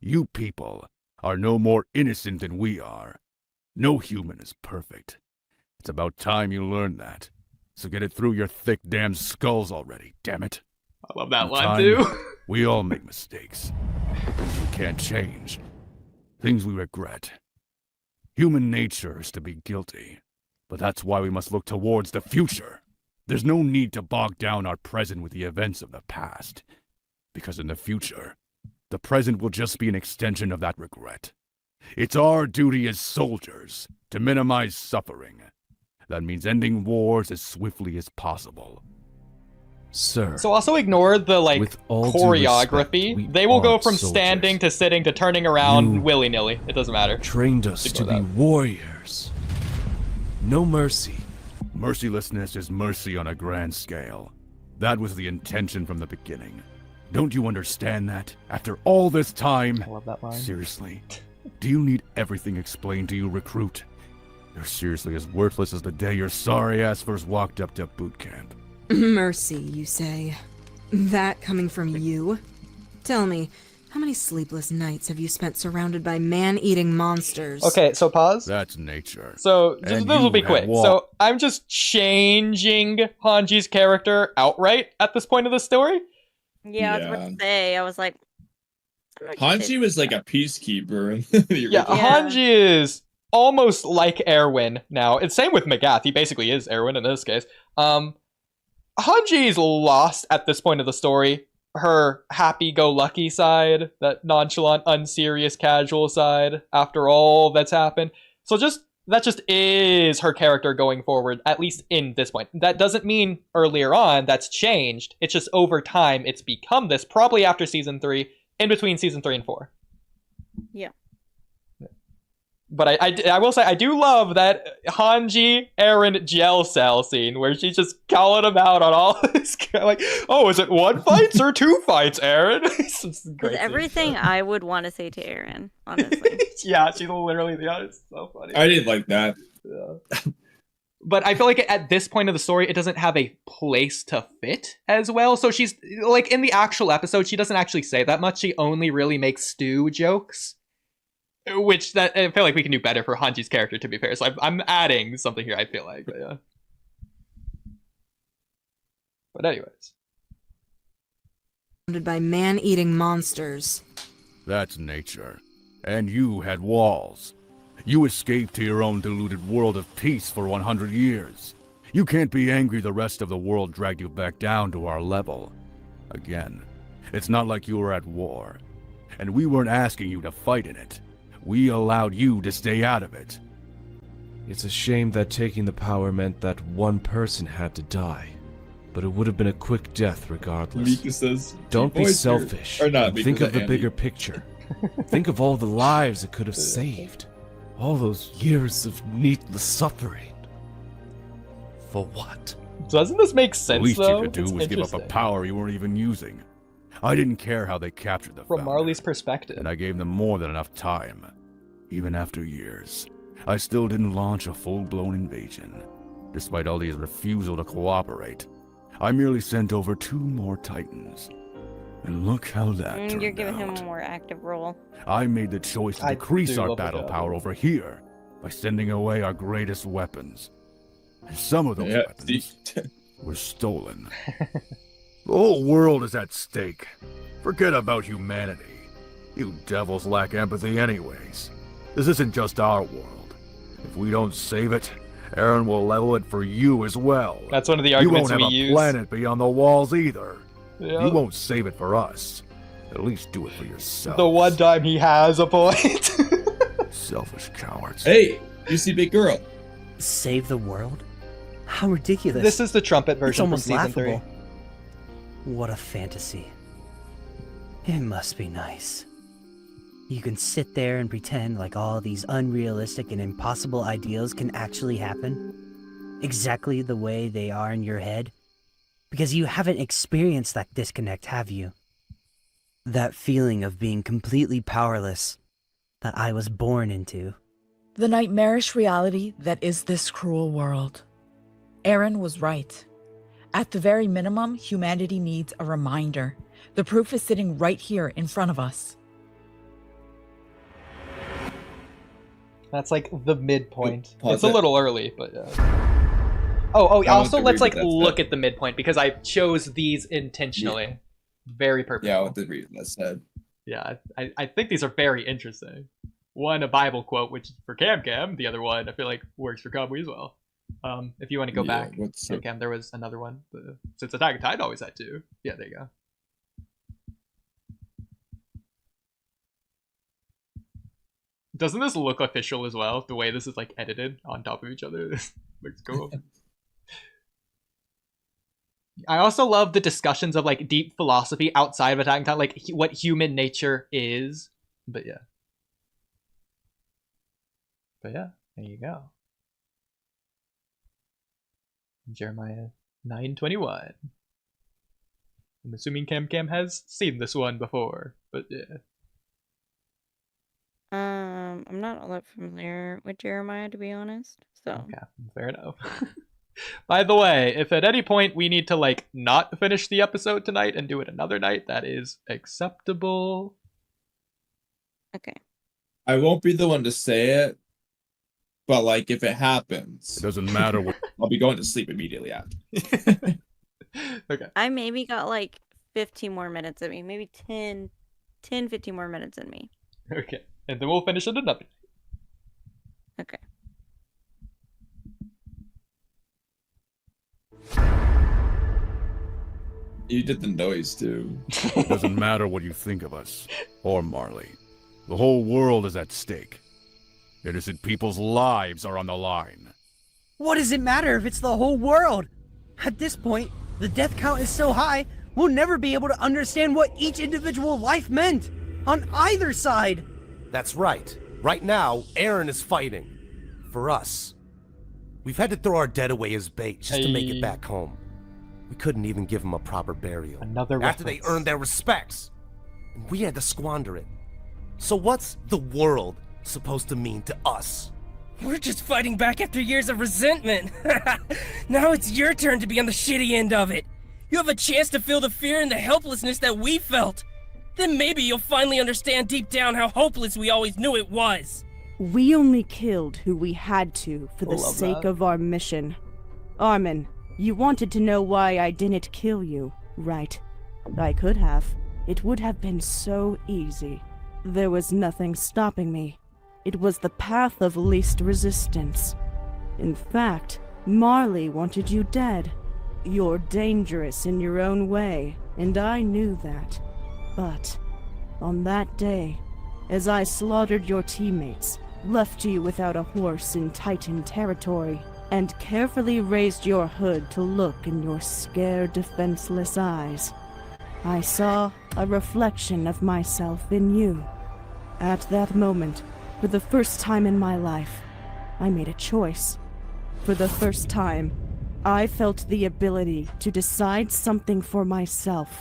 You people are no more innocent than we are. No human is perfect. It's about time you learn that. So get it through your thick damn skulls already, damn it. I love that In line time, too. We all make mistakes. Things we can't change. Things we regret. Human nature is to be guilty. But that's why we must look towards the future. There's no need to bog down our present with the events of the past. Because in the future, the present will just be an extension of that regret. It's our duty as soldiers to minimize suffering. That means ending wars as swiftly as possible. Sir. So also ignore the, like, with all due choreography. respect, we They will go aren't from soldiers. standing to sitting to turning around You willy-nilly. It doesn't matter. Trained us to be warriors. No mercy. Mercilessness is mercy on a grand scale. That was the intention from the beginning. Don't you understand that? After all this time? I love that line. Seriously? Do you need everything explained to you, recruit? You're seriously as worthless as the day your sorry ass first walked up to boot camp. Mercy, you say? That coming from you? Tell me, how many sleepless nights have you spent surrounded by man-eating monsters? Okay, so pause. That's nature. So this And will you be had quick. walked- So I'm just changing Hanji's character outright at this point of the story. Yeah, I was about to say. I was like, I'm not gonna say Hanji was like a peacekeeper. Yeah, Hanji is almost like Erwin now. It's same with Magath. He basically is Erwin in this case. Hanji's lost at this point of the story. Her happy-go-lucky side, that nonchalant, unserious, casual side, after all that's happened. So that just is her character going forward, at least in this point. That doesn't mean earlier on that's changed. It's just over time it's become this, probably after Season 3, in between Season 3 and 4. Yeah. But I will say, I do love that Hanji Eren jail cell scene where she's just calling him out on all this. Like, oh, is it one fights or two fights, Eren? It's It's everything I would want to say to Aaron, honestly. Yeah, she's literally the honest. So funny. I didn't like that. Yeah. But I feel like at this point of the story, it doesn't have a place to fit as well. So she's, like, in the actual episode, she doesn't actually say that much. She only really makes stew jokes. Which that I feel like we can do better for Hanji's character, to be fair. So I'm adding something here, I feel like. But, yeah. But anyways. Surrounded by man-eating monsters. That's nature. And you had walls. You escaped to your own deluded world of peace for 100 years. You can't be angry the rest of the world dragged you back down to our level. Again, it's not like you were at war. And we weren't asking you to fight in it. We allowed you to stay out of it. It's a shame that taking the power meant that one person had to die. But it would have been a quick death regardless. Mika says, Don't be "Voice selfish. or not and Mika, think of the Andy." bigger picture. Think of all the lives it could have saved. All those years of needless suffering. For what? Doesn't this make The sense, least though? you could do It's was give up a interesting. power you weren't even using. I didn't care how they captured the From founder, Marley's perspective. and I gave them more than enough time. Even after years, I still didn't launch a full-blown invasion. Despite Oodie's refusal to cooperate, I merely sent over 2 more Titans. And look how that turned You're giving out. him a more active role. I made the choice to I decrease do our love the battle job. power over here by sending away our greatest weapons. And some of those Yeah, weapons were stolen. The whole world is at stake. Forget about humanity. You devils lack empathy anyways. This isn't just our world. If we don't save it, Eren will level it for you as well. That's one of the You arguments won't we have a use. planet beyond the walls either. Yeah. You won't save it for us. At least do it for yourself. The one time he has a point. Selfish cowards. Hey, you see big girl. Save the world? How ridiculous. This is the trumpet It's version from almost season laughable. 3. What a fantasy. It must be nice. You can sit there and pretend like all these unrealistic and impossible ideals can actually happen, exactly the way they are in your head, because you haven't experienced that disconnect, have you? That feeling of being completely powerless that I was born into. The nightmarish reality that is this cruel world. Eren was right. At the very minimum, humanity needs a reminder. The proof is sitting right here in front of us. That's like the midpoint. Pause It's a it. little early, but Oh, I also want to let's like read that look stuff. at the midpoint because I chose these intentionally. Very purposeful. Yeah, I want to read that said. Yeah, I think these are very interesting. One, a Bible quote, which is for Camcam. The other one, I feel like, works for Kamui as well. If you want to go Yeah, back, what's up? Camcam, there was another one. Since Attack on Titan always had 2. Yeah, there you go. Doesn't this look official as well? The way this is like edited on top of each other. This looks cool. I also love the discussions of like deep philosophy outside of Attack on Titan, like what human nature is. But yeah. There you go. Jeremiah 9:21. I'm assuming Camcam has seen this one before, but yeah. I'm not all that familiar with Jeremiah, to be honest. So Okay, fair enough. By the way, if at any point we need to like not finish the episode tonight and do it another night, that is acceptable. okay. I won't be the one to say it, but like if it happens, It doesn't matter what. I'll be going to sleep immediately after. Okay. I maybe got like 15 more minutes in me. Maybe 10, 15 more minutes in me. Okay. And then we'll finish it another night. Okay. You did the noise too. It doesn't matter what you think of us, or Marley. The whole world is at stake. Innocent people's lives are on the line. What does it matter if it's the whole world? At this point, the death count is so high, we'll never be able to understand what each individual life meant, on either side. That's right. Right now, Eren is fighting. For us. We've had to throw our dead away as bait just to make Hey. it back home. We couldn't even give them a proper burial. Another After they reference. earned their respects. And we had to squander it. So what's the world supposed to mean to us? We're just fighting back after years of resentment. Now it's your turn to be on the shitty end of it. You have a chance to feel the fear and the helplessness that we felt. Then maybe you'll finally understand deep down how hopeless we always knew it was. We only killed who we had to for the Love sake that. of our mission. Armin, you wanted to know why I didn't kill you, right? I could have. It would have been so easy. There was nothing stopping me. It was the path of least resistance. In fact, Marley wanted you dead. You're dangerous in your own way, and I knew that. But on that day, as I slaughtered your teammates, left you without a horse in Titan territory, and carefully raised your hood to look in your scared, defenseless eyes. I saw a reflection of myself in you. At that moment, for the first time in my life, I made a choice. For the first time, I felt the ability to decide something for myself.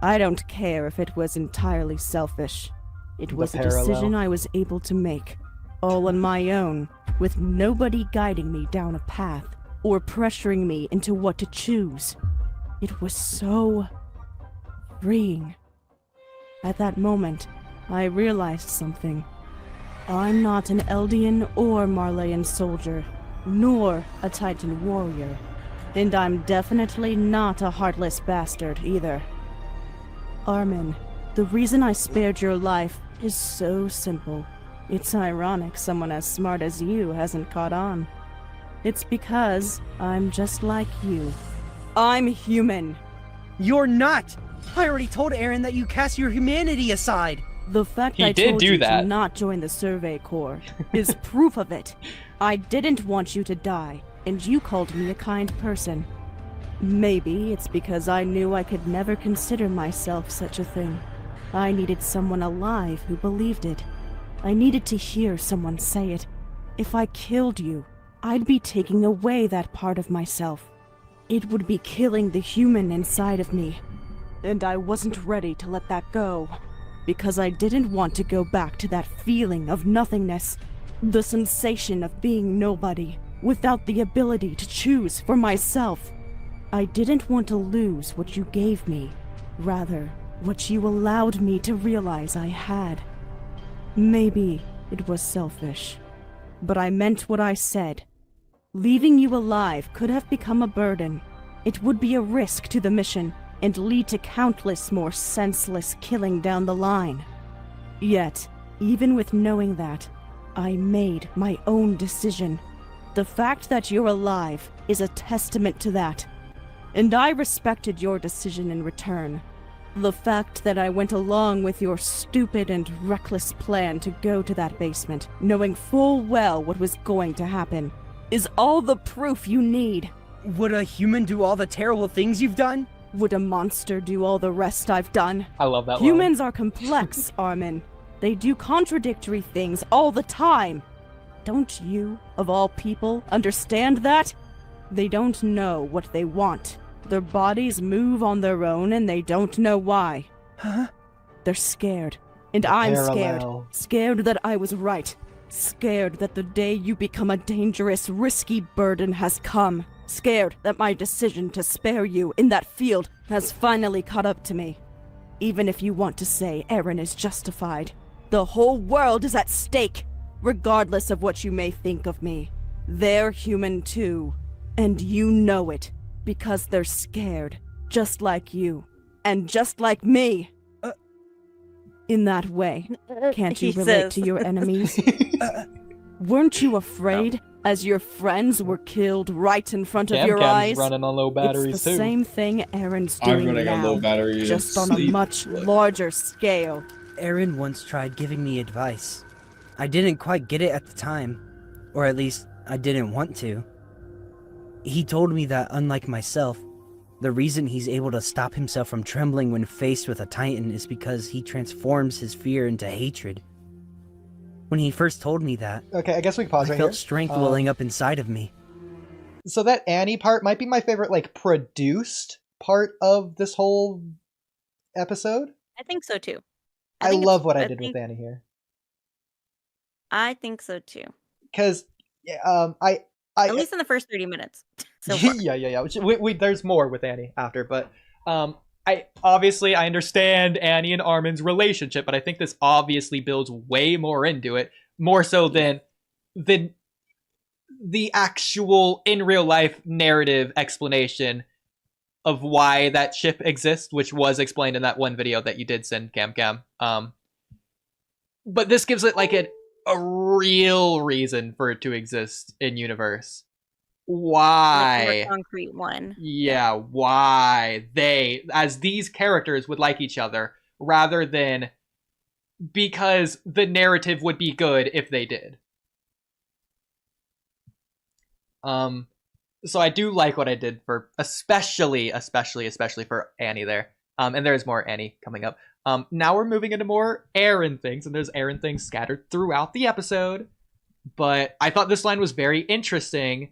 I don't care if it was entirely selfish. It was a decision I was able to make, all on my own, with nobody guiding me down a path or pressuring me into what to choose. It was so freeing. At that moment, I realized something. I'm not an Eldian or Marleyan soldier, nor a Titan warrior. And I'm definitely not a heartless bastard either. Armin, the reason I spared your life is so simple. It's ironic someone as smart as you hasn't caught on. It's because I'm just like you. I'm human. You're not! I already told Eren that you cast your humanity aside! The fact He I did told do you that. to not join the Survey Corps is proof of it. I didn't want you to die, and you called me a kind person. Maybe it's because I knew I could never consider myself such a thing. I needed someone alive who believed it. I needed to hear someone say it. If I killed you, I'd be taking away that part of myself. It would be killing the human inside of me. And I wasn't ready to let that go. Because I didn't want to go back to that feeling of nothingness. The sensation of being nobody, without the ability to choose for myself. I didn't want to lose what you gave me. Rather, what you allowed me to realize I had. Maybe it was selfish. But I meant what I said. Leaving you alive could have become a burden. It would be a risk to the mission, and lead to countless more senseless killing down the line. Yet, even with knowing that, I made my own decision. The fact that you're alive is a testament to that. And I respected your decision in return. The fact that I went along with your stupid and reckless plan to go to that basement, knowing full well what was going to happen, is all the proof you need. Would a human do all the terrible things you've done? Would a monster do all the rest I've done? I love that Humans are complex, Armin. They do contradictory things all the time. Don't you, of all people, understand that? They don't know what they want. Their bodies move on their own and they don't know why. Huh? They're scared. And I'm scared. Scared that I was right. Scared that the day you become a dangerous, risky burden has come. Scared that my decision to spare you in that field has finally caught up to me. Even if you want to say Eren is justified, the whole world is at stake, regardless of what you may think of me. They're human too, and you know it, because they're scared, just like you, and just like me. In that way, can't you relate to your enemies? Weren't you afraid as your friends were killed right in front of your eyes? Running on low batteries it's the too. same thing Eren's I'm doing running on now, low batteries. just on a much larger scale. Eren once tried giving me advice. I didn't quite get it at the time, or at least I didn't want to. He told me that, unlike myself, the reason he's able to stop himself from trembling when faced with a Titan is because he transforms his fear into hatred. When he first told me that, okay, I guess we can pause I right felt here. strength welling up inside of me. So that Annie part might be my favorite, like, produced part of this whole episode. I think so too. I think love it's- what I did with Annie here. I think so too. Because, I At least in the first 30 minutes. So far. yeah. Which, there's more with Annie after, but I understand Annie and Armin's relationship, but I think this obviously builds way more into it, more so than the actual in real life narrative explanation of why that ship exists, which was explained in that one video that you did send, Camcam. But this gives it like a real reason for it to exist in universe. Why? Like a more concrete one. Yeah, why they, as these characters, would like each other rather than because the narrative would be good if they did. So I do like what I did for especially for Annie there. And there's more Annie coming up. Now we're moving into more Aaron things, and there's Aaron things scattered throughout the episode. But I thought this line was very interesting.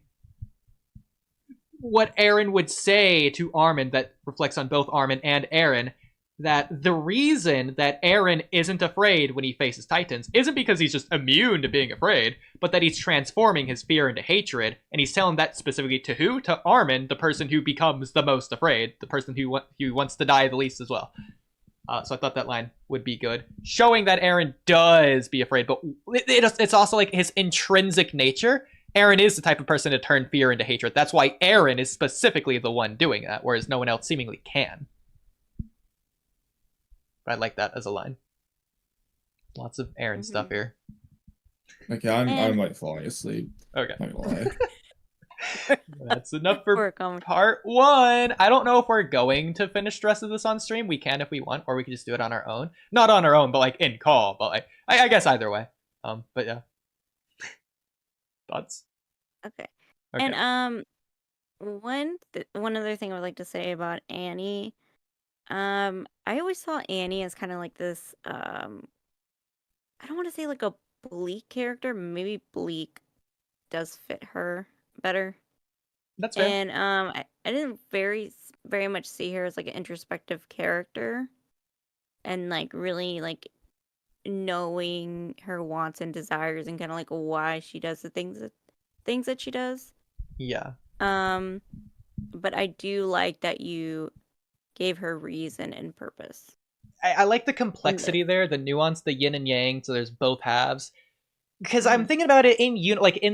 What Aaron would say to Armin that reflects on both Armin and Aaron, that the reason that Aaron isn't afraid when he faces Titans isn't because he's just immune to being afraid, but that he's transforming his fear into hatred, and he's telling that specifically to who? To Armin, the person who becomes the most afraid, the person who wants to die the least as well. So I thought that line would be good, showing that Aaron does be afraid, but it's also like his intrinsic nature. Aaron is the type of person to turn fear into hatred. That's why Aaron is specifically the one doing that, whereas no one else seemingly can. But I like that as a line. Lots of Aaron stuff here. Okay, I'm like falling asleep. Okay. Not gonna lie. That's enough for part 1. I don't know if we're going to finish the rest of this on stream. We can if we want, or we can just do it on our own. Not on our own, but like in call. But like, I guess either way. But yeah. Thoughts? Okay. And one other thing I would like to say about Annie. I always saw Annie as kind of like this. I don't want to say like a bleak character. Maybe bleak does fit her better. That's fair. And I didn't very much see her as like an introspective character, and like really like knowing her wants and desires and kind of like why she does the things that she does. Yeah. But I do like that you gave her reason and purpose. I like the complexity there, the nuance, the yin and yang. So there's both halves. Because I'm thinking about it in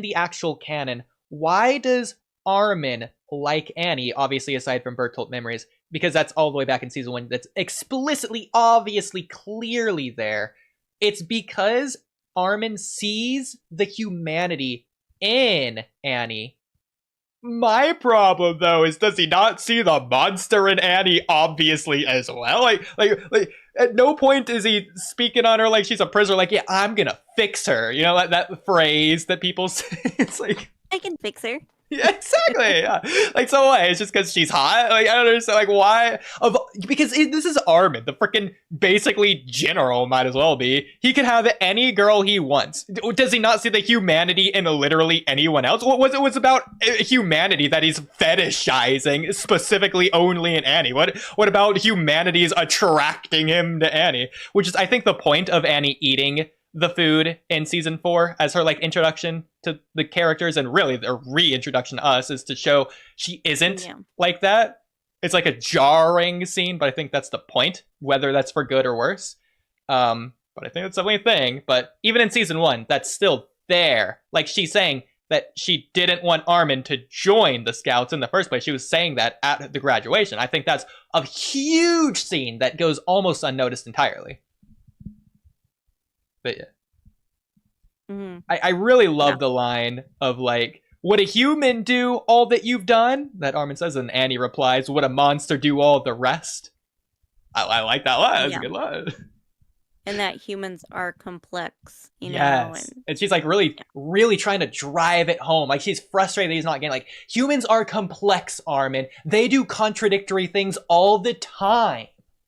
the actual canon. Why does Armin like Annie? Obviously, aside from Bertolt Memories, because that's all the way back in season 1. That's explicitly, obviously, clearly there. It's because Armin sees the humanity in Annie. My problem, though, is does he not see the monster in Annie obviously as well? Like at no point is he speaking on her like she's a prisoner. Like, yeah, I'm gonna fix her. You know that phrase that people say. It's like, I can fix her. Yeah, exactly. Yeah. Like, so what? It's just because she's hot? Like, I don't understand. Like, why? Because this is Armin, the freaking basically general, might as well be. He can have any girl he wants. Does he not see the humanity in literally anyone else? What was it about humanity that he's fetishizing specifically only in Annie? What about humanity's attracting him to Annie? Which is, I think, the point of Annie eating the food in season 4 as her like introduction to the characters, and really their reintroduction to us, is to show she isn't like that. It's like a jarring scene, but I think that's the point, whether that's for good or worse. But I think that's the only thing. But even in season 1, that's still there. Like, she's saying that she didn't want Armin to join the Scouts in the first place. She was saying that at the graduation. I think that's a huge scene that goes almost unnoticed entirely. But yeah. I really love the line of like, would a human do all that you've done? That Armin says, and Annie replies, would a monster do all the rest? I like that line. That's a good line. And that humans are complex, you know? Yes. And she's like really trying to drive it home. Like, she's frustrated that he's not getting, like, humans are complex, Armin. They do contradictory things all the time.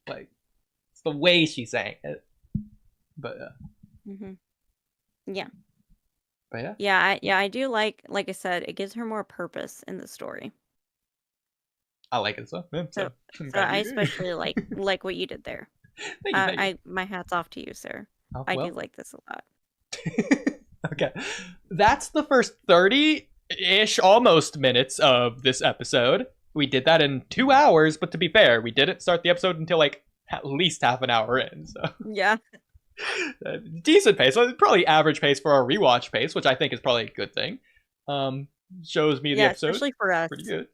Like, it's the way she's saying it. But yeah. But yeah. I do like I said, it gives her more purpose in the story. I like it so. Yeah, so I especially like what you did there. Thank you. My hat's off to you, sir. Oh, I do like this a lot. Okay. That's the first 30-ish almost minutes of this episode. We did that in 2 hours, but to be fair, we didn't start the episode until like at least half an hour in. So yeah. Decent pace. Well, probably average pace for our rewatch pace, which I think is probably a good thing. Shows me the episode, especially for us, pretty good.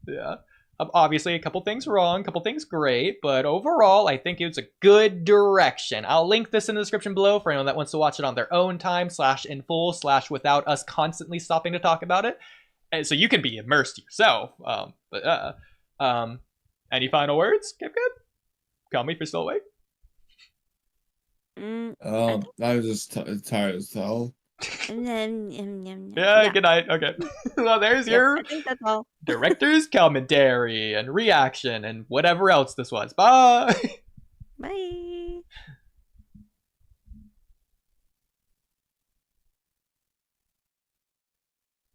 Yeah. Obviously, a couple things wrong, a couple things great, but overall, I think it's a good direction. I'll link this in the description below for anyone that wants to watch it on their own time, /in full, /without us constantly stopping to talk about it, and so you can be immersed yourself. Any final words? Good. Kamui, if you're still awake. I was just tired as hell. Yeah, good night. Okay. Well, there's your I think that's all. director's commentary and reaction and whatever else this was. Bye. Bye.